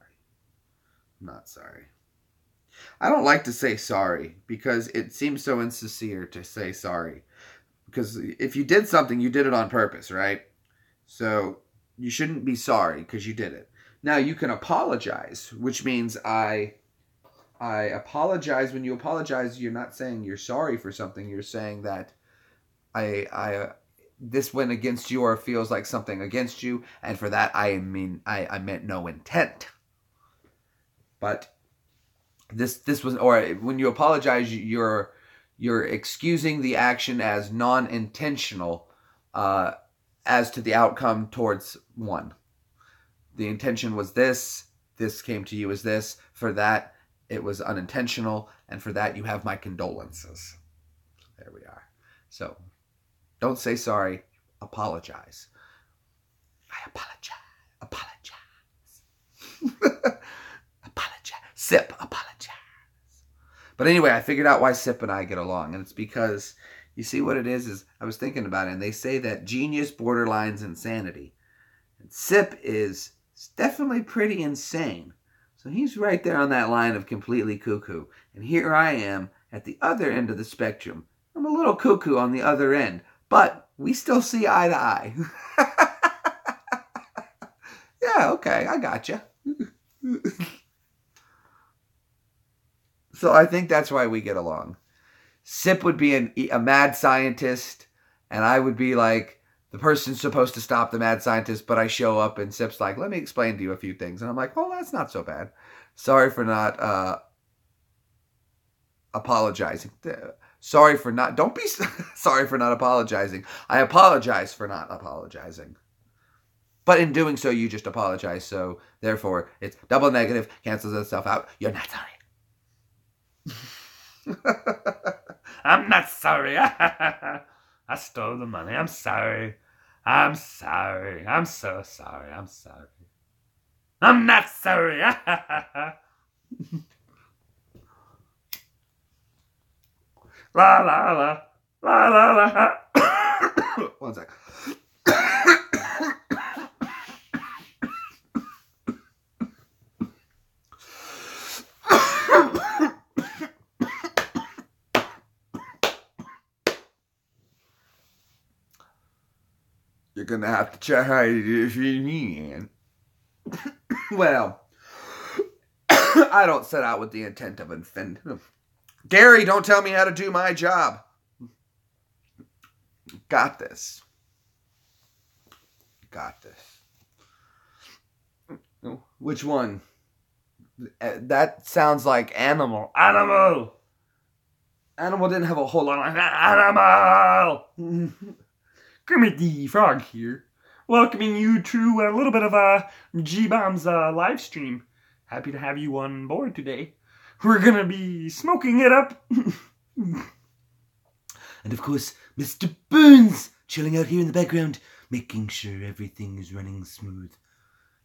I'm not sorry. I don't like to say sorry because it seems so insincere to say sorry. Because if you did something, you did it on purpose, right? So you shouldn't be sorry because you did it. Now you can apologize, which means I apologize. When you apologize, you're not saying you're sorry for something. You're saying that this went against you or feels like something against you, and for that I meant no intent. But this was, or when you apologize, you're excusing the action as non-intentional as to the outcome towards one. The intention was this came to you as this. For that, it was unintentional, and for that, you have my condolences. There we are. So, don't say sorry. Apologize. I apologize. Apologize. Apologize. Sip. Apologize. But anyway, I figured out why Sip and I get along, and it's because, you see what it is I was thinking about it, and they say that genius borderlines insanity. And Sip is definitely pretty insane. So he's right there on that line of completely cuckoo. And here I am at the other end of the spectrum. I'm a little cuckoo on the other end. But we still see eye to eye. Yeah, okay, I gotcha. So I think that's why we get along. Sip would be a mad scientist, and I would be like the person supposed to stop the mad scientist, but I show up and Sip's like, let me explain to you a few things. And I'm like, oh, that's not so bad. Sorry for not apologizing. Sorry for not, don't be sorry for not apologizing. I apologize for not apologizing. But in doing so, you just apologize. So therefore, it's double negative, cancels itself out. You're not sorry. I'm not sorry. I stole the money. I'm sorry. I'm sorry. I'm so sorry. I'm sorry. I'm not sorry. La la la. La la la. 1 sec. You're gonna have to try if you can. Well, I don't set out with the intent of offending. Gary, don't tell me how to do my job. Got this. Got this. Which one? That sounds like animal. Animal. Animal didn't have a whole lot of animal. Kermit the Frog here, welcoming you to a little bit of a G-Bomb's live stream. Happy to have you on board today. We're gonna be smoking it up. And of course, Mr. Burns chilling out here in the background, making sure everything is running smooth.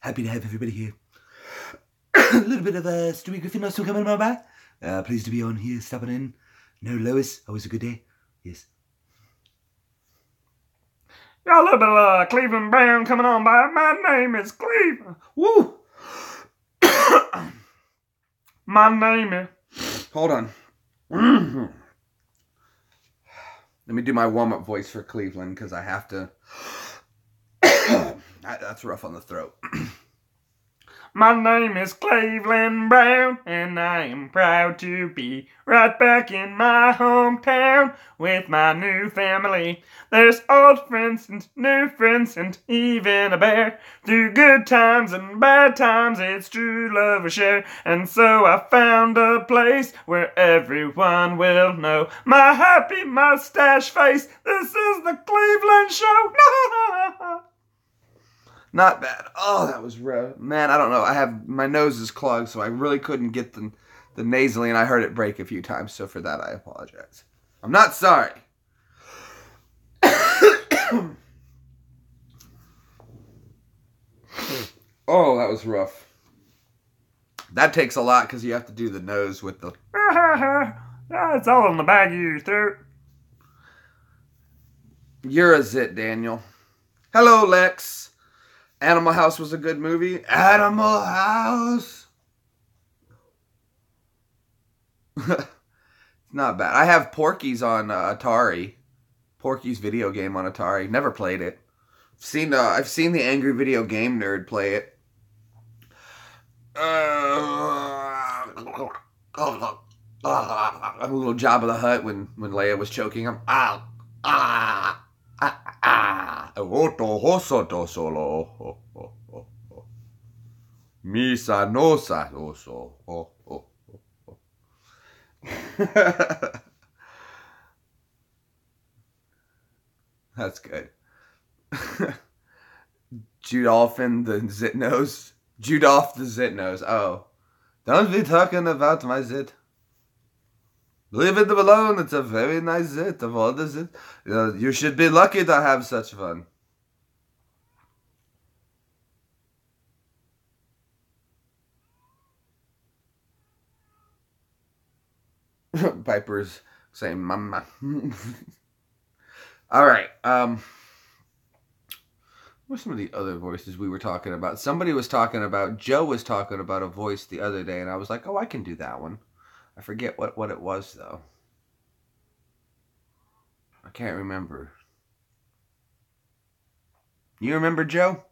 Happy to have everybody here. A little bit of Stewie Griffin also coming by. Pleased to be on here, stopping in. No Lois, always a good day. Yes. Got a little bit of Cleveland Brown coming on by. My name is Cleveland. Woo! My name is... Hold on. Let me do my warm-up voice for Cleveland, because I have to... That's rough on the throat. My name is Cleveland Brown, and I am proud to be right back in my hometown with my new family. There's old friends and new friends and even a bear. Through good times and bad times, it's true love we share. And so I found a place where everyone will know my happy mustache face. This is the Cleveland Show. Not bad. Oh, that was rough. Man, I don't know. My nose is clogged, so I really couldn't get the nasally, and I heard it break a few times. So for that, I apologize. I'm not sorry. Oh, that was rough. That takes a lot because you have to do the nose with the... It's all in the back of your throat. You're a zit, Daniel. Hello, Lex. Animal House was a good movie. Animal House. Not bad. I have Porky's on Atari. Porky's video game on Atari. Never played it. I've seen the Angry Video Game Nerd play it. A little Jabba the Hutt when Leia was choking him. Misa nosa oso. That's good. Judolphin the zit nose. Judolph the zit nose. Oh. Don't be talking about my zit. Leave it alone. It's a very nice zit of all the zit. You should be lucky to have such fun. Piper's saying mama. All right. What are some of the other voices we were talking about? Joe was talking about a voice the other day, and I was like, oh, I can do that one. I forget what it was, though. I can't remember. You remember Joe?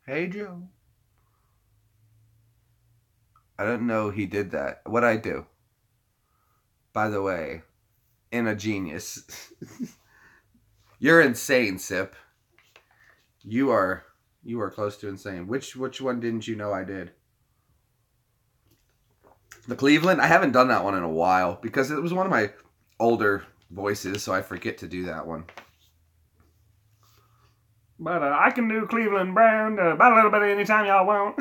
Hey, Joe. I don't know he did that. What'd I do? By the way, in a genius. You're insane, Sip. You are close to insane. Which one didn't you know I did? The Cleveland? I haven't done that one in a while because it was one of my older voices, so I forget to do that one. But I can do Cleveland Brown about a little bit anytime y'all want.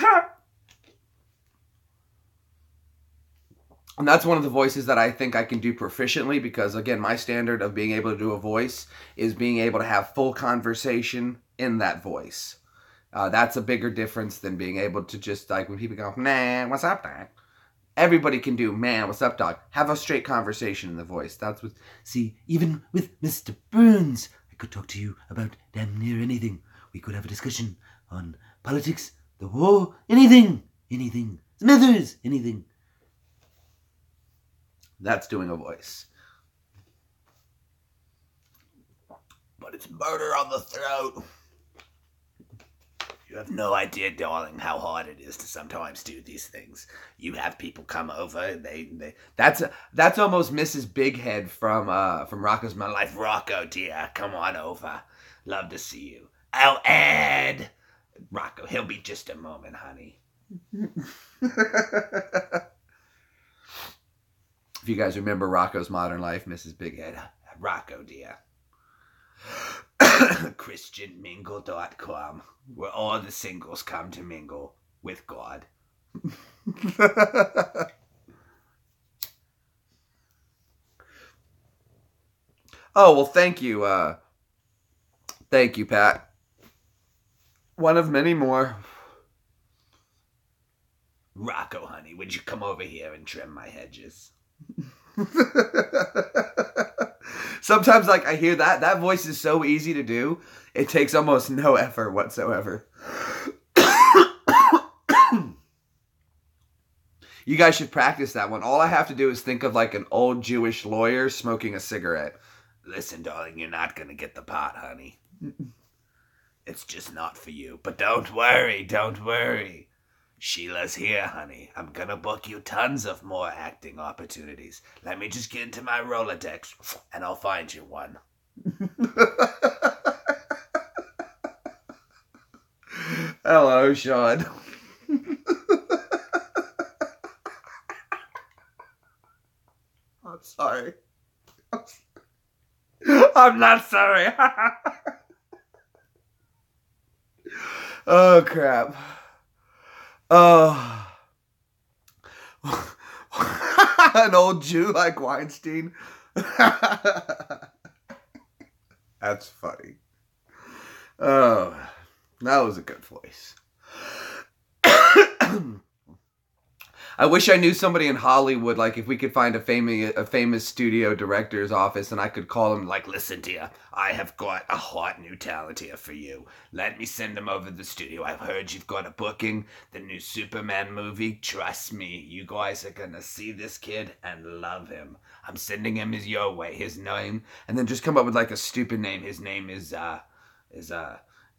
And that's one of the voices that I think I can do proficiently because, again, my standard of being able to do a voice is being able to have full conversation in that voice. That's a bigger difference than being able to just, like, when people go, man, what's up, dog? Everybody can do, man, what's up, dog? Have a straight conversation in the voice. That's what... See, even with Mr. Burns, I could talk to you about damn near anything. We could have a discussion on politics, the war, anything. Smithers, anything. That's doing a voice. But it's murder on the throat. You have no idea, darling, how hard it is to sometimes do these things. You have people come over, and they That's almost Mrs. Bighead from Rocco's Modern Life. Rocco, dear, come on over. Love to see you. Oh, Ed! Rocco, he'll be just a moment, honey. If you guys remember Rocco's Modern Life, Mrs. Bighead. Rocco, dear. ChristianMingle.com, where all the singles come to mingle with God. Oh, well, thank you. Thank you, Pat. One of many more. Rocco, honey, would you come over here and trim my hedges? Sometimes, like, I hear that voice is so easy to do, it takes almost no effort whatsoever. You guys should practice that one. All I have to do is think of, like, an old Jewish lawyer smoking a cigarette. Listen, darling, you're not gonna get the pot, honey. It's just not for you. But don't worry. Sheila's here, honey. I'm gonna book you tons of more acting opportunities. Let me just get into my Rolodex, and I'll find you one. Hello, Sean. I'm sorry. I'm not sorry. Oh, crap. Oh. An old Jew like Weinstein. That's funny. Oh, that was a good voice. I wish I knew somebody in Hollywood, like if we could find a famous studio director's office and I could call him, like, listen, dear, I have got a hot new talent here for you. Let me send him over to the studio. I've heard you've got a booking, the new Superman movie. Trust me, you guys are going to see this kid and love him. I'm sending him your way, his name. And then just come up with like a stupid name. His name is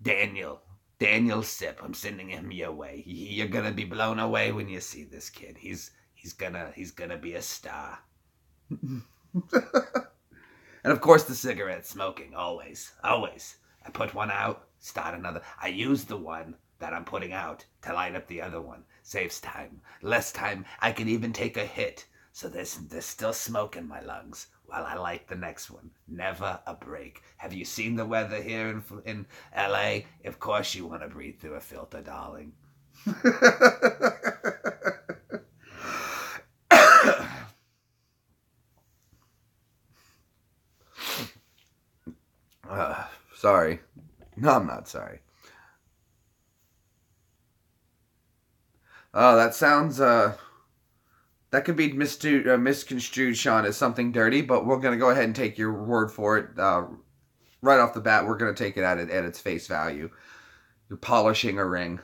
Daniel. Daniel Sip. I'm sending him your way. You're gonna be blown away when you see this kid. He's gonna be a star. And of course the cigarette smoking, always. I put one out, start another. I use the one that I'm putting out to light up the other one. Saves time. Less time. I can even take a hit. So there's still smoke in my lungs while I light the next one. Never a break. Have you seen the weather here in L.A.? Of course you want to breathe through a filter, darling. Sorry. No, I'm not sorry. Oh, that sounds... That could be misconstrued, Sean, as something dirty, but we're going to go ahead and take your word for it. Right off the bat, we're going to take it at its face value. You're polishing a ring.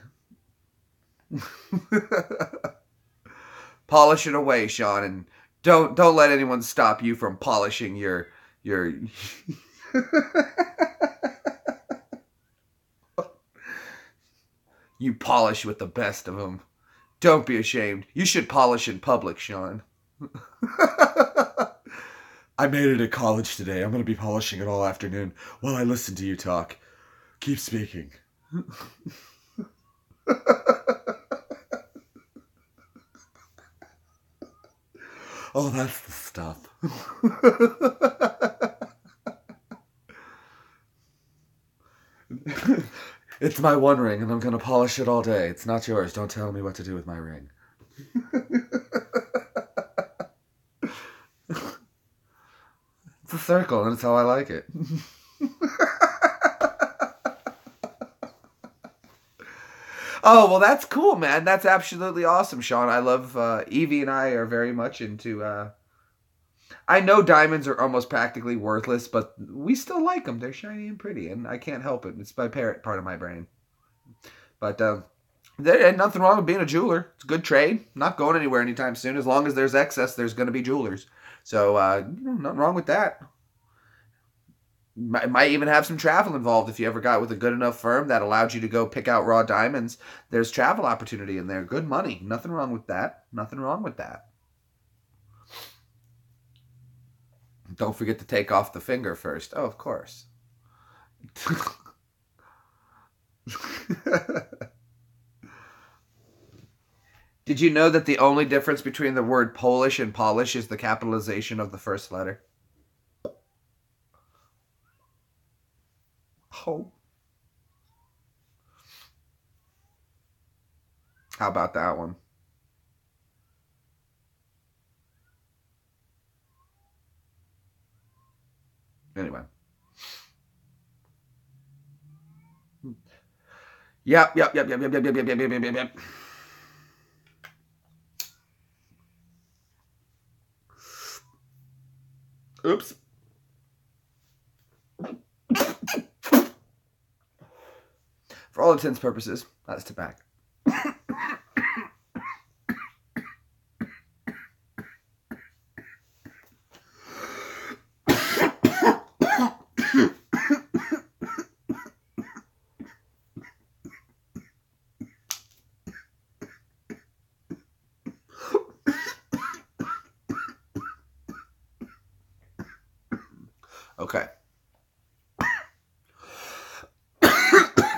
Polish it away, Sean, and don't let anyone stop you from polishing your You polish with the best of them. Don't be ashamed. You should polish in public, Sean. I made it at college today. I'm going to be polishing it all afternoon while I listen to you talk. Keep speaking. Oh, that's the stuff. It's my one ring, and I'm going to polish it all day. It's not yours. Don't tell me what to do with my ring. It's a circle, and it's how I like it. Oh, well, that's cool, man. That's absolutely awesome, Sean. I love, Evie and I are very much into, I know diamonds are almost practically worthless, but we still like them. They're shiny and pretty, and I can't help it. It's my part of my brain. But there ain't nothing wrong with being a jeweler. It's a good trade. Not going anywhere anytime soon. As long as there's excess, there's going to be jewelers. So nothing wrong with that. Might even have some travel involved if you ever got with a good enough firm that allowed you to go pick out raw diamonds. There's travel opportunity in there. Good money. Nothing wrong with that. Nothing wrong with that. Don't forget to take off the finger first. Oh, of course. Did you know that the only difference between the word Polish and polish is the capitalization of the first letter? Oh. How about that one? Anyway. Yep. Oops. For all intents and purposes, that's tobacco.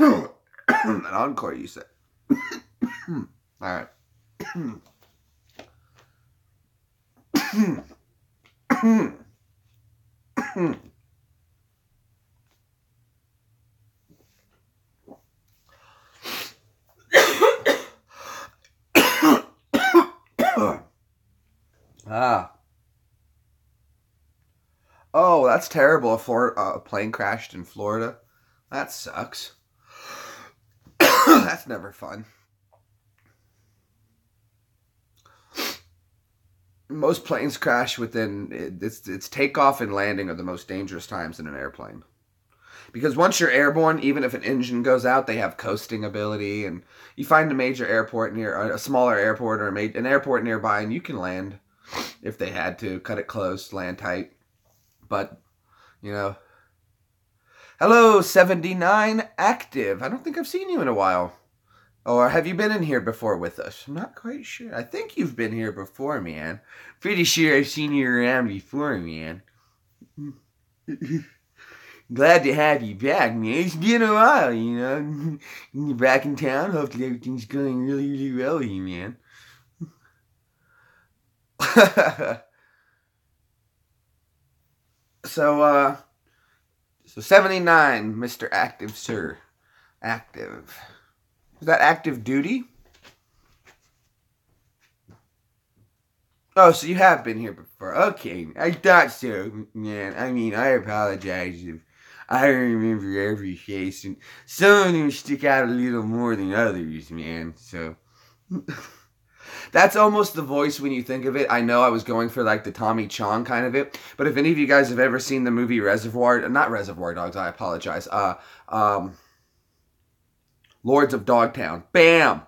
An encore, you said. All right. Ah. Oh, that's terrible. A plane crashed in Florida. That sucks. That's never fun. Most planes crash within it's takeoff and landing are the most dangerous times in an airplane. Because once you're airborne, even if an engine goes out, they have coasting ability, and you find a major airport a smaller airport or an airport nearby, and you can land if they had to, cut it close, land tight. But, you know, hello, 79 active. I don't think I've seen you in a while. Or have you been in here before with us? I'm not quite sure. I think you've been here before, man. Pretty sure I've seen you around before, man. Glad to have you back, man. It's been a while, you know. You're back in town. Hopefully everything's going really, really well here, man. So 79, Mr. Active, sir. Active. Is that active duty? Oh, so you have been here before. Okay, I thought so, man. I mean, I apologize if I remember every case, and some of them stick out a little more than others, man. So that's almost the voice when you think of it. I know I was going for like the Tommy Chong kind of it, but if any of you guys have ever seen the movie not Reservoir Dogs, I apologize. Lords of Dogtown. Bam!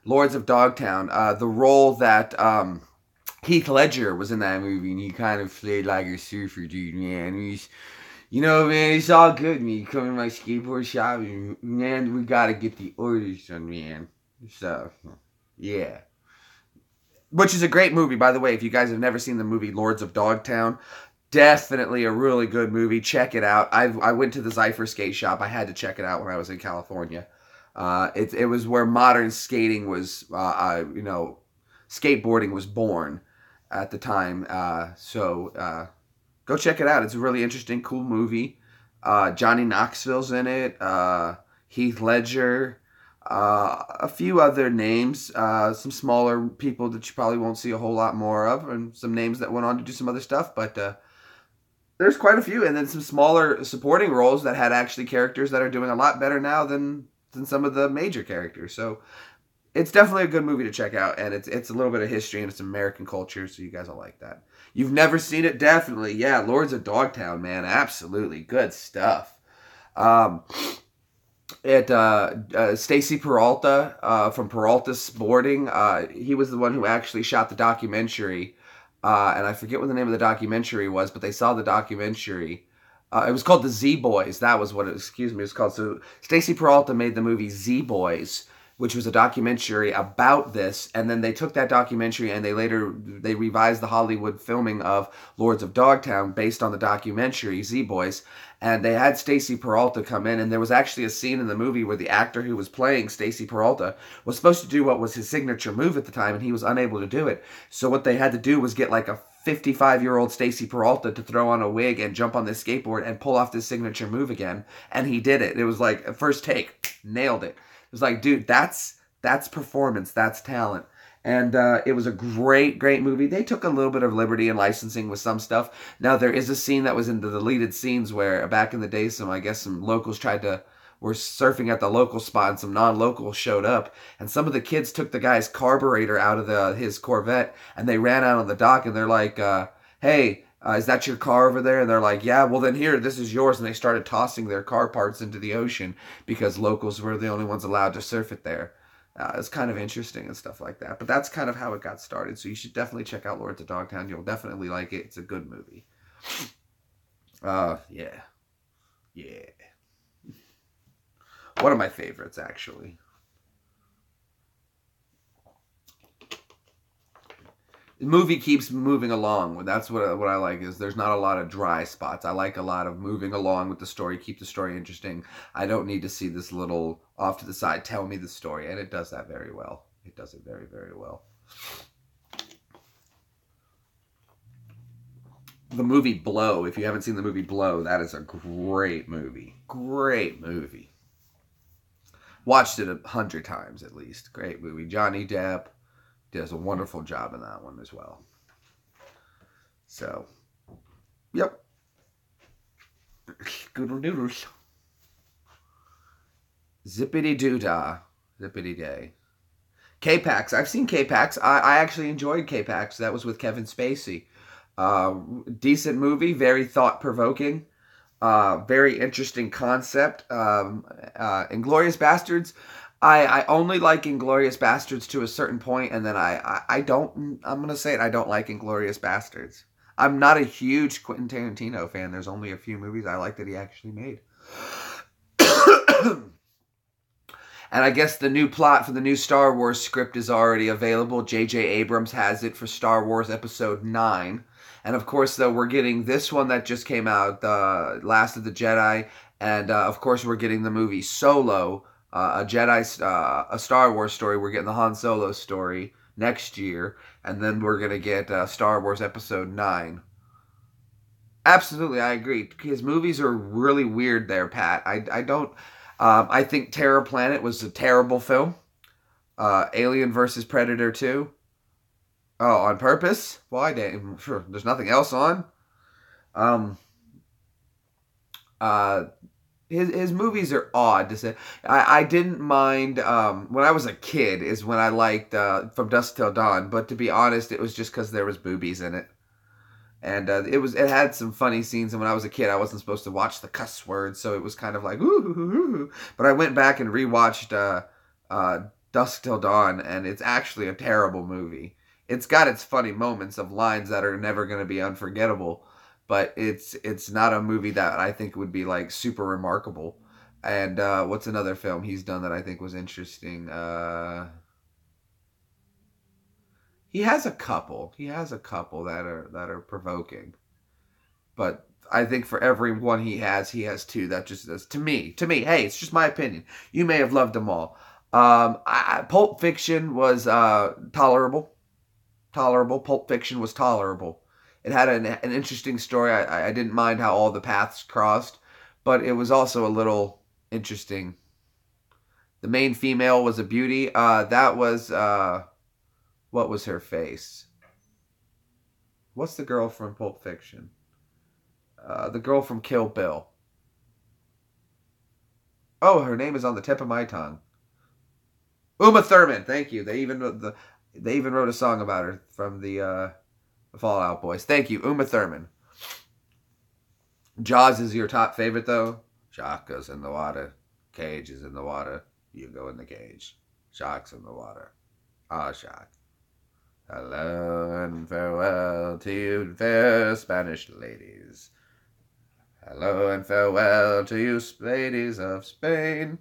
Lords of Dogtown. The role that Heath Ledger was in that movie, and he kind of played like a surfer dude, man. He's, you know, man, it's all good, man. You come in my skateboard shop, and, man, we gotta get the orders done, man. So, yeah. Which is a great movie, by the way. If you guys have never seen the movie Lords of Dogtown, definitely a really good movie. Check it out. I went to the Zypher skate shop. I had to check it out when I was in California. It was where modern skating was, skateboarding was born at the time. So go check it out. It's a really interesting, cool movie. Johnny Knoxville's in it. Heath Ledger. A few other names. Some smaller people that you probably won't see a whole lot more of. And some names that went on to do some other stuff. But there's quite a few. And then some smaller supporting roles that had actually characters that are doing a lot better now than some of the major characters. So it's definitely a good movie to check out, and it's a little bit of history, and it's American culture, so you guys will like that. You've never seen it? Definitely. Yeah, Lords of Dogtown, man. Absolutely. Good stuff. Stacy Peralta from Peralta Sporting, he was the one who actually shot the documentary, and I forget what the name of the documentary was, but they saw the documentary. It was called The Z-Boys. That was what it was called. So Stacy Peralta made the movie Z-Boys, which was a documentary about this, and then they took that documentary and they revised the Hollywood filming of Lords of Dogtown based on the documentary Z-Boys, and they had Stacy Peralta come in, and there was actually a scene in the movie where the actor who was playing Stacy Peralta was supposed to do what was his signature move at the time, and he was unable to do it. So what they had to do was get like a 55-year-old Stacy Peralta to throw on a wig and jump on this skateboard and pull off this signature move again, and he did it. It was like a first take, nailed it. It was like, dude, that's performance, that's talent. And it was a great, great movie. They took a little bit of liberty in licensing with some stuff. Now, there is a scene that was in the deleted scenes where back in the day, some locals were surfing at the local spot, and some non-locals showed up, and some of the kids took the guy's carburetor out of his Corvette, and they ran out on the dock, and they're like, hey, is that your car over there? And they're like, yeah, well then here, this is yours. And they started tossing their car parts into the ocean because locals were the only ones allowed to surf it there. It's kind of interesting and stuff like that. But that's kind of how it got started. So you should definitely check out Lords of Dogtown. You'll definitely like it. It's a good movie. Yeah. One of my favorites, actually. The movie keeps moving along. That's what I like, is there's not a lot of dry spots. I like a lot of moving along with the story, keep the story interesting. I don't need to see this little off to the side tell me the story, and it does that very well. It does it very, very well. The movie Blow, if you haven't seen the movie Blow, that is a great movie. Great movie. Watched it 100 times at least. Great movie. Johnny Depp does a wonderful job in that one as well. So, yep. Goodle noodles. Zippity doo-dah. Zippity day. K-Pax. I've seen K-Pax. I actually enjoyed K-Pax. That was with Kevin Spacey. Decent movie. Very thought-provoking. Very interesting concept. Inglourious Bastards. I only like Inglourious Bastards to a certain point, and then I don't, I'm going to say it, I don't like Inglourious Bastards. I'm not a huge Quentin Tarantino fan. There's only a few movies I like that he actually made. And I guess the new plot for the new Star Wars script is already available. J.J. Abrams has it for Star Wars Episode 9. And of course, though, we're getting this one that just came out, The Last of the Jedi. And of course, we're getting the movie Solo, a Star Wars story. We're getting the Han Solo story next year. And then we're going to get Star Wars Episode 9. Absolutely, I agree. His movies are really weird there, Pat. I don't... I think Terror Planet was a terrible film. Alien vs. Predator 2. Oh, on purpose? Why? Sure, there's nothing else on. His movies are odd to say. I didn't mind when I was a kid is when I liked From Dusk Till Dawn. But to be honest, it was just because there was boobies in it. And it had some funny scenes, and when I was a kid, I wasn't supposed to watch the cuss words, so it was kind of like, ooh. But I went back and rewatched Dusk Till Dawn, and it's actually a terrible movie. It's got its funny moments of lines that are never going to be unforgettable, but it's not a movie that I think would be like super remarkable. And what's another film he's done that I think was interesting? He has a couple. That are provoking. But I think for every one he has two. That just is to me. Hey, it's just my opinion. You may have loved them all. Pulp Fiction was tolerable. Pulp Fiction was tolerable. It had an interesting story. I didn't mind how all the paths crossed, but it was also a little interesting. The main female was a beauty. That was what was her face? What's the girl from Pulp Fiction? The girl from Kill Bill. Oh, her name is on the tip of my tongue. Uma Thurman. Thank you. They even wrote a song about her from the Fallout Boys. Thank you, Uma Thurman. Jaws is your top favorite, though? Shark goes in the water. Cage is in the water. You go in the cage. Shark's in the water. Ah, shark. Hello and farewell to you, fair Spanish ladies. Hello and farewell to you, ladies of Spain.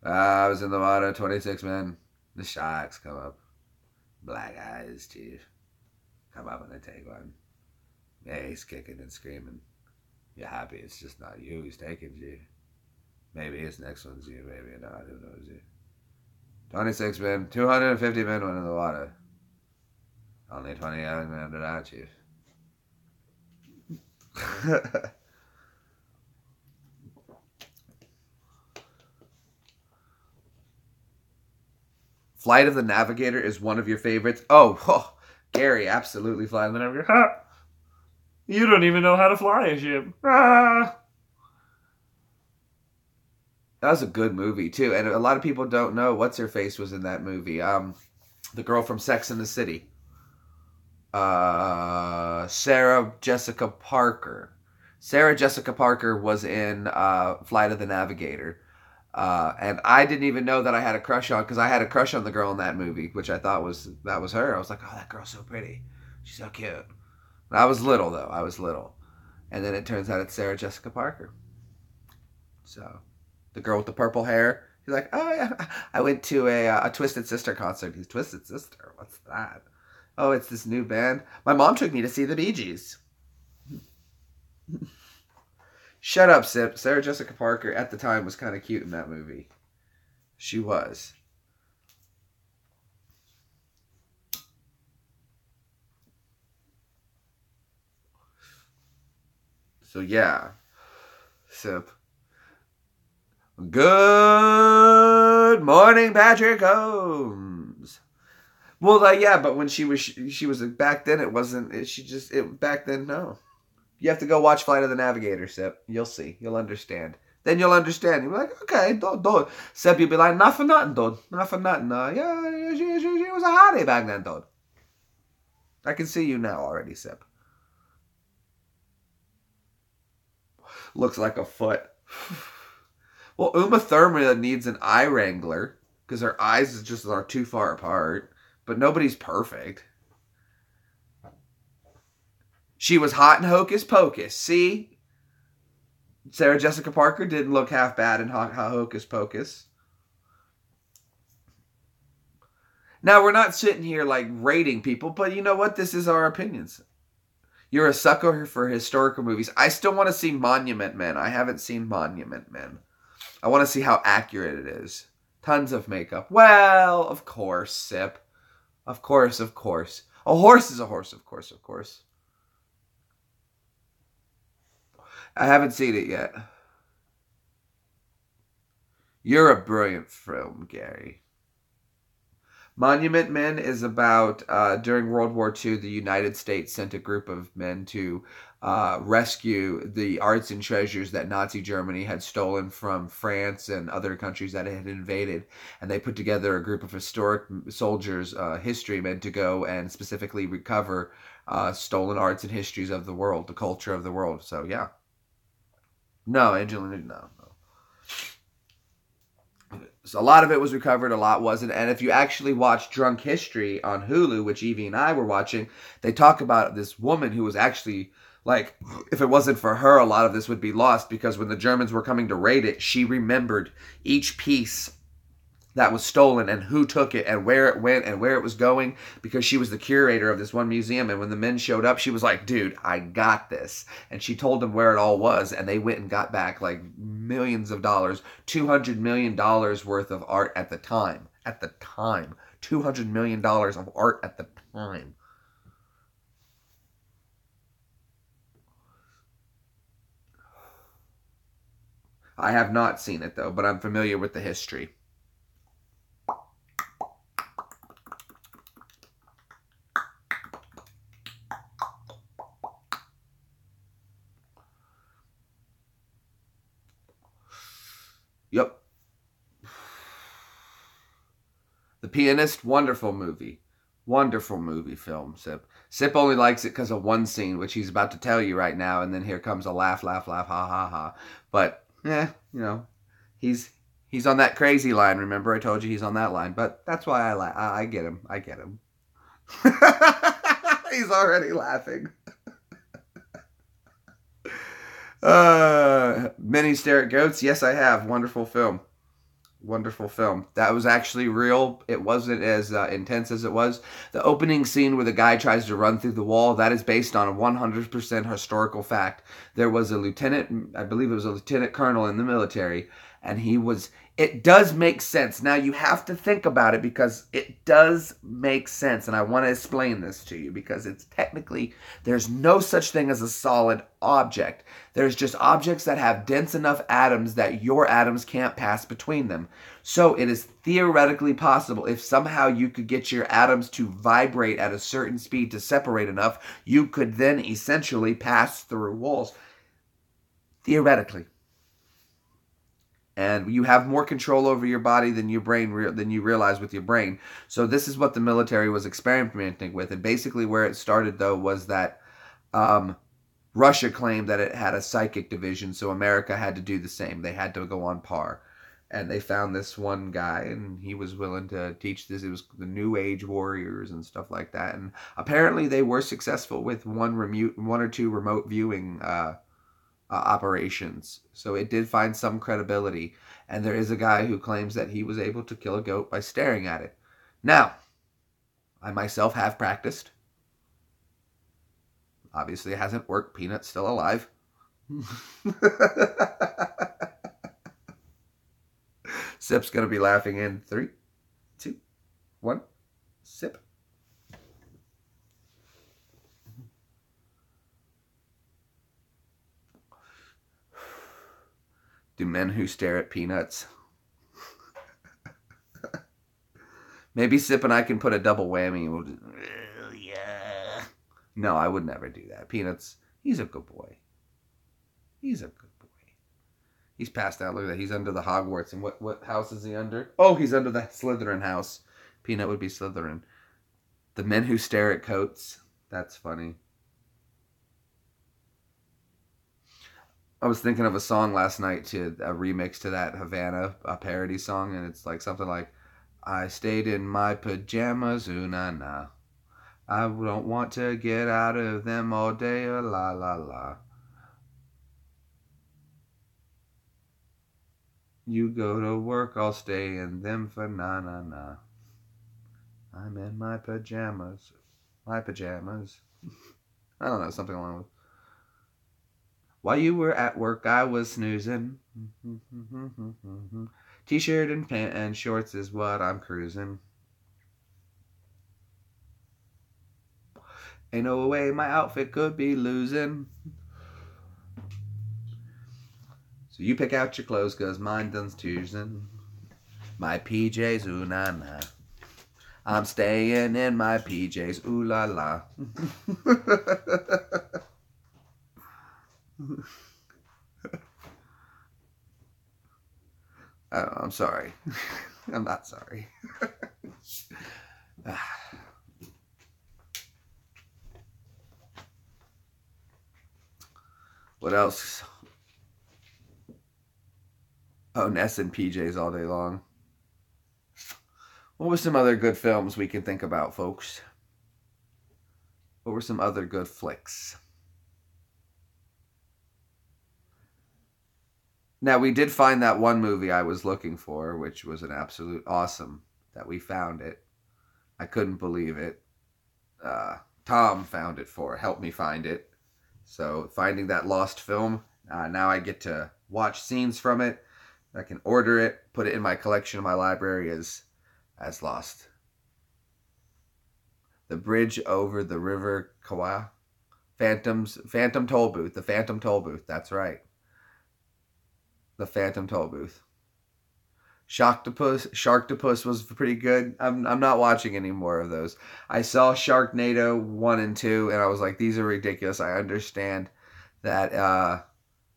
I was in the water, 26 men. The sharks come up. Black eyes, chief. Come up and they take one. Yeah, he's kicking and screaming. You're happy it's just not you he's taking, chief. Maybe his next one's you, maybe not. Who knows you? 26 men, 250 men went in the water. Only 20 young men did I, chief. Flight of the Navigator is one of your favorites. Oh, Gary, absolutely Flight of the Navigator. Ha! You don't even know how to fly a ship. Ah! That was a good movie, too. And a lot of people don't know what's-her-face was in that movie. The girl from Sex and the City. Sarah Jessica Parker. Sarah Jessica Parker was in Flight of the Navigator. And I didn't even know that I had a crush on, because I had a crush on the girl in that movie, which I thought was her. I was like, oh, that girl's so pretty. She's so cute. And I was little, though. And then it turns out it's Sarah Jessica Parker. So... the girl with the purple hair He's like, oh yeah, I went to a Twisted Sister concert. He's Twisted Sister. What's that? Oh, it's this new band. My mom took me to see the Bee Gees. Shut up, Sip. Sarah Jessica Parker at the time was kind of cute in that movie. She was. So yeah, Sip. Good morning, Patrick Holmes. Well, yeah, but when she was back then, it wasn't. Back then, no. You have to go watch Flight of the Navigator, Sip. You'll see. You'll understand. Then you'll understand. You'll be like, okay, don't. Sip, you'll be like, not for nothing, dude. Not for nothing. Yeah, she was a hottie back then, dude. I can see you now already, Sip. Looks like a foot. Well, Uma Thurman needs an eye wrangler because her eyes just are too far apart. But nobody's perfect. She was hot in Hocus Pocus. See? Sarah Jessica Parker didn't look half bad in Hocus Pocus. Now, we're not sitting here like rating people, but you know what? This is our opinions. You're a sucker for historical movies. I still want to see Monument Men. I haven't seen Monument Men. I want to see how accurate it is. Tons of makeup. Well, of course, Sip. Of course. A horse is a horse, of course. I haven't seen it yet. You're a brilliant film, Gary. Monument Men is about, during World War II, the United States sent a group of men to rescue the arts and treasures that Nazi Germany had stolen from France and other countries that it had invaded. And they put together a group of historic soldiers, history men, to go and specifically recover stolen arts and histories of the world, the culture of the world. So, yeah. No, Angelina, no. So a lot of it was recovered, a lot wasn't. And if you actually watch Drunk History on Hulu, which Evie and I were watching, they talk about this woman who was actually, like, if it wasn't for her, a lot of this would be lost, because when the Germans were coming to raid it, she remembered each piece that was stolen and who took it and where it went and where it was going, because she was the curator of this one museum. And when the men showed up, she was like, dude, I got this. And she told them where it all was, and they went and got back like millions of dollars, $200 million worth of art at the time. $200 million of art at the time. I have not seen it though, but I'm familiar with the history. Yep. The Pianist, wonderful movie. Wonderful movie film, Sip. Sip only likes it because of one scene, which he's about to tell you right now, and then here comes a laugh, ha, ha, ha. But, you know, he's on that crazy line, remember? I told you he's on that line, but that's why I get him. He's already laughing. Many Stare at Goats. Yes, I have. Wonderful film. That was actually real. It wasn't as intense as it was. The opening scene where the guy tries to run through the wall, that is based on a 100% historical fact. There was a lieutenant, I believe it was a lieutenant colonel in the military, and it does make sense. Now, you have to think about it because it does make sense, and I want to explain this to you because it's technically, there's no such thing as a solid object. There's just objects that have dense enough atoms that your atoms can't pass between them. So it is theoretically possible, if somehow you could get your atoms to vibrate at a certain speed to separate enough, you could then essentially pass through walls. Theoretically. And you have more control over your body than your brain than you realize with your brain. So this is what the military was experimenting with. And basically where it started, though, was that Russia claimed that it had a psychic division, so America had to do the same. They had to go on par. And they found this one guy, and he was willing to teach this. It was the New Age warriors and stuff like that. And apparently they were successful with one or two remote viewing operations. So it did find some credibility. And there is a guy who claims that he was able to kill a goat by staring at it. Now, I myself have practiced. Obviously, it hasn't worked. Peanut's still alive. Sip's going to be laughing in 3, 2, 1. Sip. Do men who stare at peanuts? Maybe Sip and I can put a double whammy. We'll just, yeah. No, I would never do that. Peanuts, he's a good boy. He's a good boy. He's passed out. Look at that. He's under the Hogwarts. And what house is he under? Oh, he's under the Slytherin house. Peanut would be Slytherin. The men who stare at coats. That's funny. I was thinking of a song last night, a remix to that Havana, a parody song, and it's like something like, I stayed in my pajamas, ooh na na. I don't want to get out of them all day, la la la. You go to work, I'll stay in them for na na na. I'm in my pajamas. My pajamas. I don't know, something along with. While you were at work, I was snoozing. T-shirt and pant and shorts is what I'm cruising. Ain't no way my outfit could be losing. So you pick out your clothes, cause mine done's choosing. My PJs, ooh na na. I'm staying in my PJs, ooh la la. I'm sorry. I'm not sorry. What else? Oh, Ness and PJs all day long. What were some other good films we can think about, folks? What were some other good flicks? Now, we did find that one movie I was looking for, which was an absolute awesome that we found it. I couldn't believe it. Tom found it helped me find it. So, finding that lost film, now I get to watch scenes from it. I can order it, put it in my collection in my library as lost. The Bridge Over the River Kwai. Phantom Toll Booth. The Phantom Toll Booth, that's right. The Phantom Toll Booth. Sharktopus was pretty good. I'm not watching any more of those. I saw Sharknado 1 and 2, and I was like, these are ridiculous. I understand that,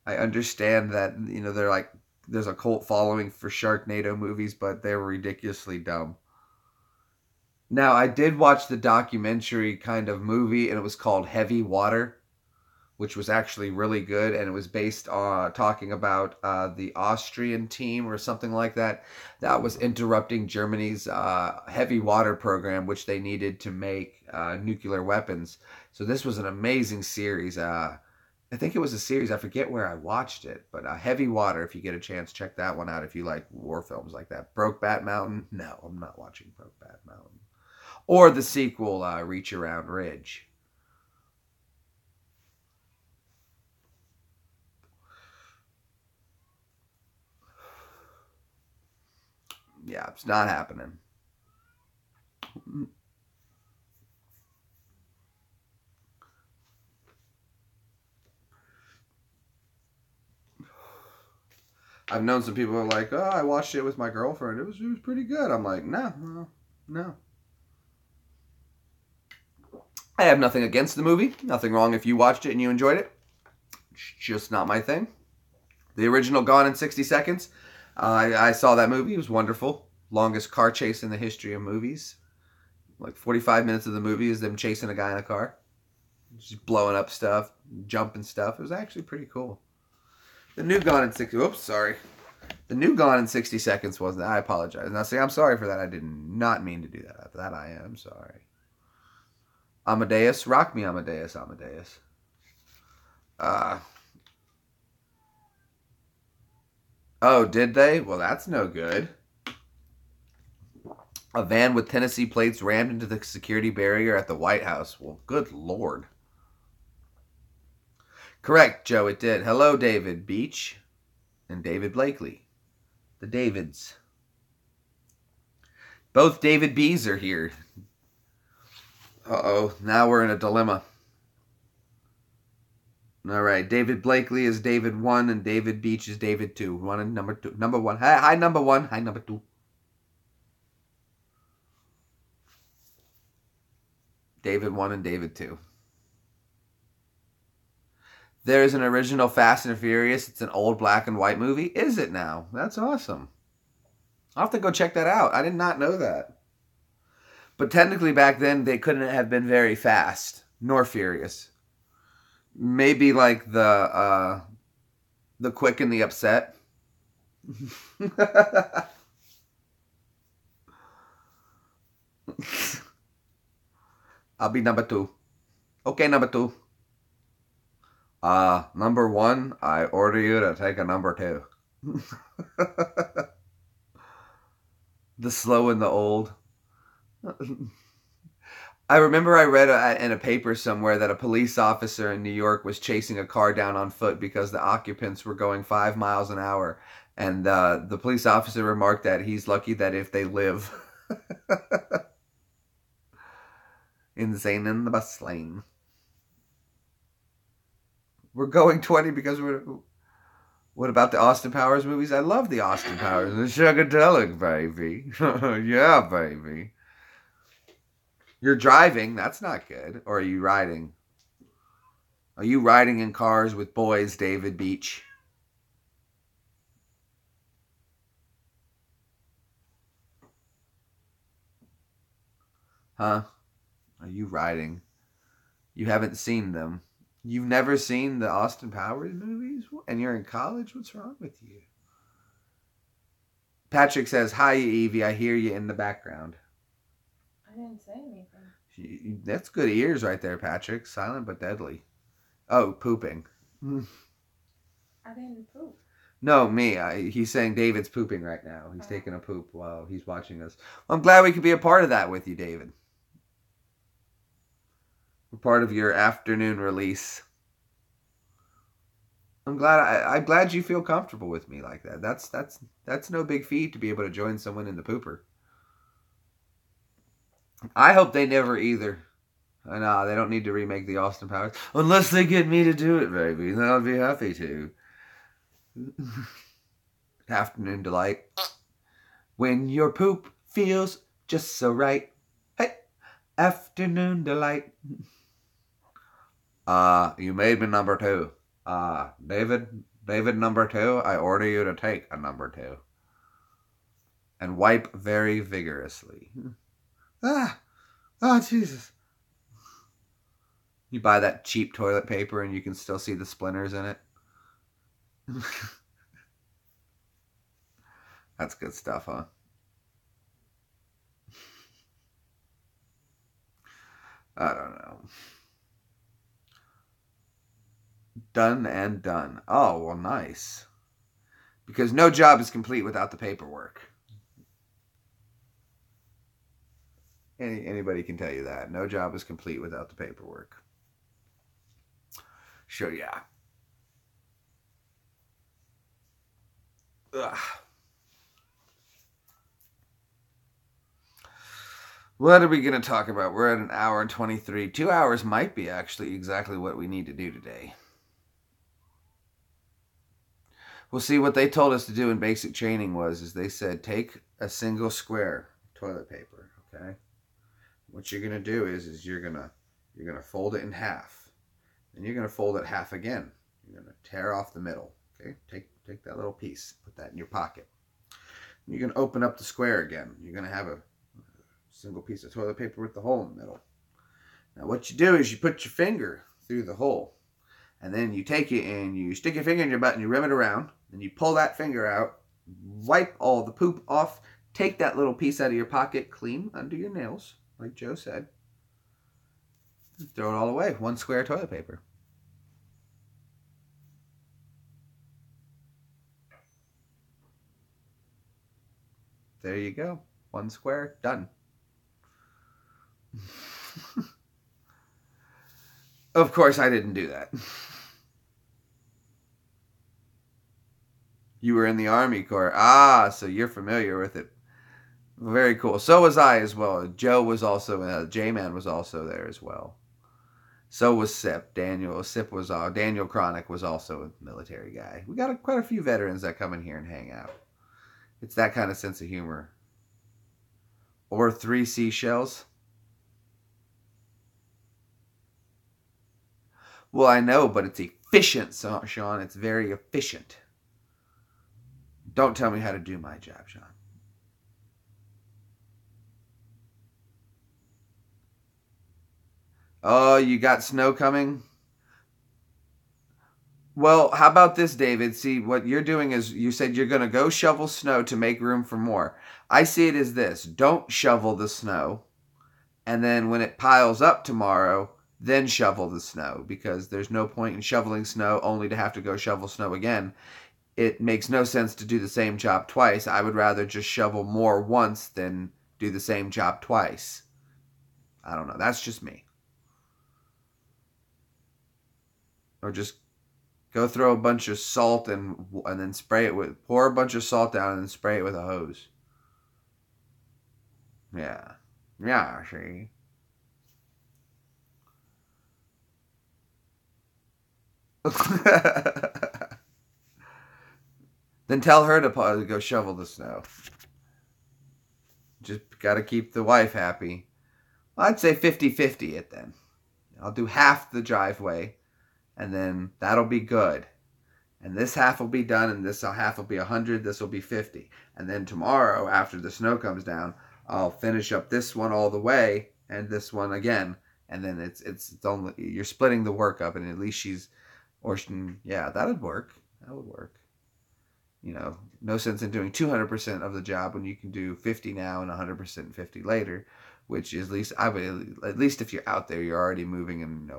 you know, they're like, there's a cult following for Sharknado movies, but they're ridiculously dumb. Now, I did watch the documentary kind of movie, and it was called Heavy Water, which was actually really good, and it was based on talking about the Austrian team or something like that that was interrupting Germany's heavy water program, which they needed to make nuclear weapons. So this was an amazing series. I think it was a series. I forget where I watched it, but Heavy Water, if you get a chance, check that one out if you like war films like that. Brokeback Mountain? No, I'm not watching Brokeback Mountain. Or the sequel, Reach Around Ridge. Yeah, it's not happening. I've known some people who are like, oh, I watched it with my girlfriend. It was pretty good. I'm like, no. I have nothing against the movie. Nothing wrong if you watched it and you enjoyed it. It's just not my thing. The original Gone in 60 Seconds. I saw that movie. It was wonderful. Longest car chase in the history of movies. Like 45 minutes of the movie is them chasing a guy in a car. Just blowing up stuff, jumping stuff. It was actually pretty cool. The new Gone in 60... Oops, sorry. The new Gone in 60 Seconds wasn't... I apologize. Now, see, I'm sorry for that. I did not mean to do that. That I am sorry. Amadeus. Rock me, Amadeus. Oh, did they? Well, that's no good. A van with Tennessee plates rammed into the security barrier at the White House. Well, good Lord. Correct, Joe, it did. Hello, David Beach and David Blakely. The Davids. Both David B's are here. Uh-oh, now we're in a dilemma. All right, David Blakely is David 1 and David Beach is David 2. 1 and number 2. Number 1. Hi, number 1. Hi, number 2. David 1 and David 2. There's an original Fast and Furious. It's an old black and white movie. Is it now? That's awesome. I'll have to go check that out. I did not know that. But technically back then, they couldn't have been very fast, nor furious. Maybe like the Quick and the Upset. I'll be number 2. Okay, number 2. Number 1, I order you to take a number 2. The slow and the old. I remember I read in a paper somewhere that a police officer in New York was chasing a car down on foot because the occupants were going 5 miles an hour. And the police officer remarked that he's lucky that if they live. Insane in the bus lane. We're going 20 because we're... What about the Austin Powers movies? I love the Austin Powers. The Sugadelic, baby. Yeah, baby. You're driving. That's not good. Or are you riding? Are you riding in cars with boys, David Beach? Huh? Are you riding? You haven't seen them. You've never seen the Austin Powers movies? And you're in college? What's wrong with you? Patrick says, hi, Evie. I hear you in the background. I didn't say anything. That's good ears right there, Patrick. Silent but deadly. Oh, pooping. I didn't poop. No, me. He's saying David's pooping right now. He's taking a poop while he's watching us. Well, I'm glad we could be a part of that with you, David. We're part of your afternoon release. I'm glad you feel comfortable with me like that. That's no big feat to be able to join someone in the pooper. I hope they never either. No, they don't need to remake the Austin Powers. Unless they get me to do it, baby. Then I'll be happy to. Afternoon delight. When your poop feels just so right. Hey, afternoon delight. You made me number 2. David number 2, I order you to take a number 2. And wipe very vigorously. Oh, Jesus. You buy that cheap toilet paper and you can still see the splinters in it. That's good stuff, huh? I don't know. Done and done. Oh, well, nice. Because no job is complete without the paperwork. Anybody can tell you that. No job is complete without the paperwork. Sure, yeah. Ugh. What are we going to talk about? We're at 1 hour and 23. 2 hours might be actually exactly what we need to do today. We'll see. What they told us to do in basic training is they said take a single square toilet paper, okay? What you're going to do is you're going to fold it in half. And you're going to fold it half again. You're going to tear off the middle, okay? Take that little piece, put that in your pocket. And you're going to open up the square again. You're going to have a single piece of toilet paper with the hole in the middle. Now what you do is you put your finger through the hole. And then you take it and you stick your finger in your butt and you rim it around. And you pull that finger out, wipe all the poop off, take that little piece out of your pocket, clean under your nails, like Joe said. Throw it all away. 1 square toilet paper. There you go. 1 square. Done. Of course, I didn't do that. You were in the Army Corps. Ah, so you're familiar with it. Very cool. So was I as well. Joe was also, J-Man was also there as well. So was Sip. Daniel Chronic was also a military guy. We got quite a few veterans that come in here and hang out. It's that kind of sense of humor. Or 3 seashells. Well, I know, but it's efficient, Sean. It's very efficient. Don't tell me how to do my job, Sean. Oh, you got snow coming? Well, how about this, David? See, what you're doing is you said you're going to go shovel snow to make room for more. I see it as this. Don't shovel the snow. And then when it piles up tomorrow, then shovel the snow. Because there's no point in shoveling snow only to have to go shovel snow again. It makes no sense to do the same job twice. I would rather just shovel more once than do the same job twice. I don't know. That's just me. Or just go throw a bunch of salt and then spray it with... Pour a bunch of salt down and then spray it with a hose. Yeah. Yeah, see? Then tell her to go shovel the snow. Just got to keep the wife happy. Well, I'd say 50-50 it then. I'll do half the driveway, and then that'll be good. And this half will be done, and this half will be 100, this will be 50. And then tomorrow, after the snow comes down, I'll finish up this one all the way, and this one again. And then it's only, you're splitting the work up, and at least yeah, that would work. That would work. You know, no sense in doing 200% of the job when you can do 50 now and 100% 50 later, which is at least if you're out there, you're already moving and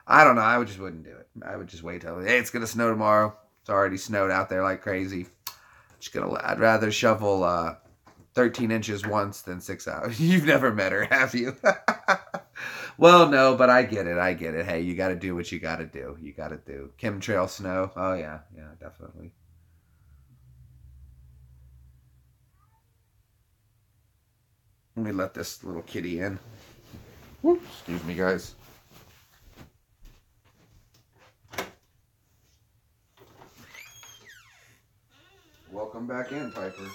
I don't know. I just wouldn't do it. I would just wait till, hey, it's going to snow tomorrow. It's already snowed out there like crazy. I'd rather shovel 13 inches once than 6 hours. You've never met her, have you? Well, no, but I get it. Hey, you got to do what you got to do. You got to do. Chemtrail snow. Oh, yeah, definitely. Let me let this little kitty in. Whoops. Excuse me, guys. Welcome back in, Piper.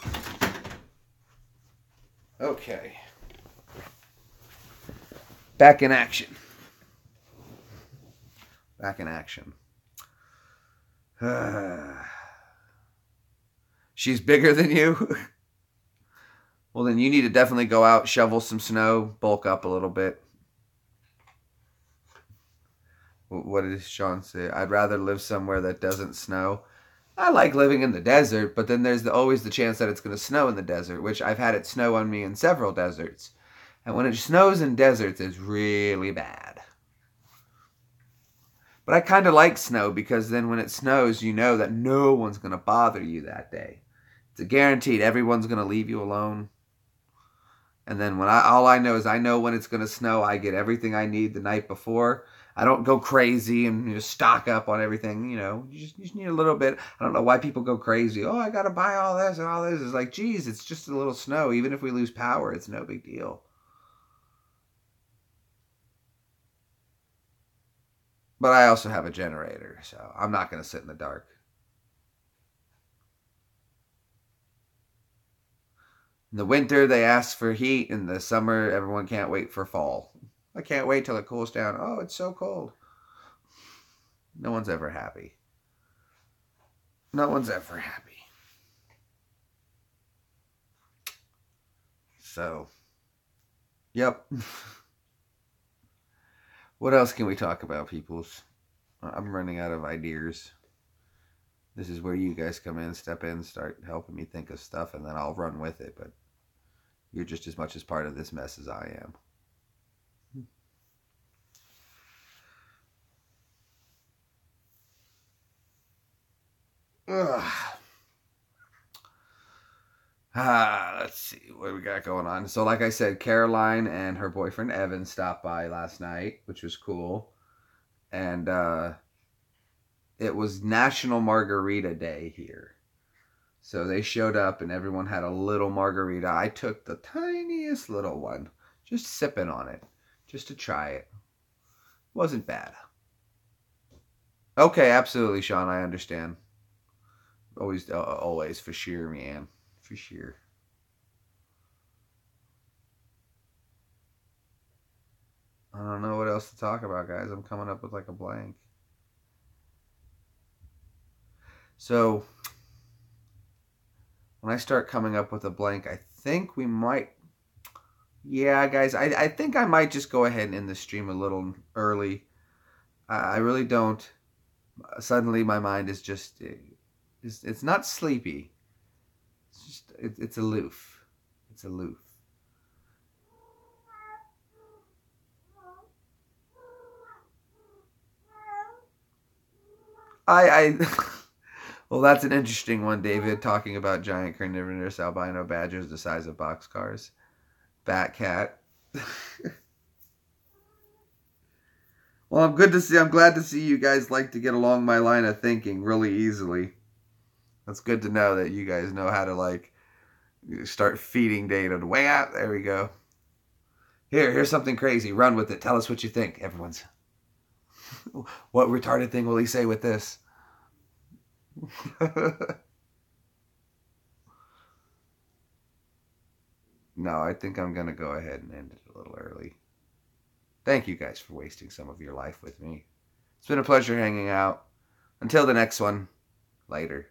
Okay. Back in action. She's bigger than you? Well, then you need to definitely go out, shovel some snow, bulk up a little bit. What did Sean say? I'd rather live somewhere that doesn't snow. I like living in the desert, but then there's always the chance that it's going to snow in the desert, which I've had it snow on me in several deserts. And when it snows in deserts, it's really bad. But I kind of like snow because then when it snows, you know that no one's going to bother you that day. It's a guaranteed everyone's going to leave you alone. And then all I know is I know when it's going to snow, I get everything I need the night before. I don't go crazy and just stock up on everything, You just need a little bit. I don't know why people go crazy. Oh, I got to buy all this and all this. It's like, geez, it's just a little snow. Even if we lose power, it's no big deal. But I also have a generator, so I'm not going to sit in the dark. In the winter, they ask for heat. In the summer, everyone can't wait for fall. I can't wait till it cools down. Oh, it's so cold. No one's ever happy. No one's ever happy. So, yep. What else can we talk about, peoples? I'm running out of ideas. This is where you guys come in, step in, start helping me think of stuff, and then I'll run with it. But you're just as much as part of this mess as I am. Ugh. Let's see what we got going on. So, like I said, Caroline and her boyfriend Evan stopped by last night, which was cool. And it was National Margarita Day here. So they showed up and everyone had a little margarita. I took the tiniest little one, just sipping on it, just to try it. Wasn't bad. Okay, absolutely, Sean. I understand. Always, for sure, man. For sure. I don't know what else to talk about, guys. I'm coming up with like a blank. So, when I start coming up with a blank, I think we might... Yeah, guys, I think I might just go ahead and end the stream a little early. I really don't... Suddenly my mind is just... It's not sleepy. It's just... It's aloof. It's aloof. Well, that's an interesting one, David, talking about giant carnivorous albino badgers the size of boxcars. Batcat. Well, I'm glad to see you guys like to get along my line of thinking really easily. That's good to know that you guys know how to, like, start feeding data. Way out. There we go. Here's something crazy. Run with it. Tell us what you think, everyone's. What retarded thing will he say with this? No, I think I'm going to go ahead and end it a little early. Thank you guys for wasting some of your life with me. It's been a pleasure hanging out. Until the next one, later.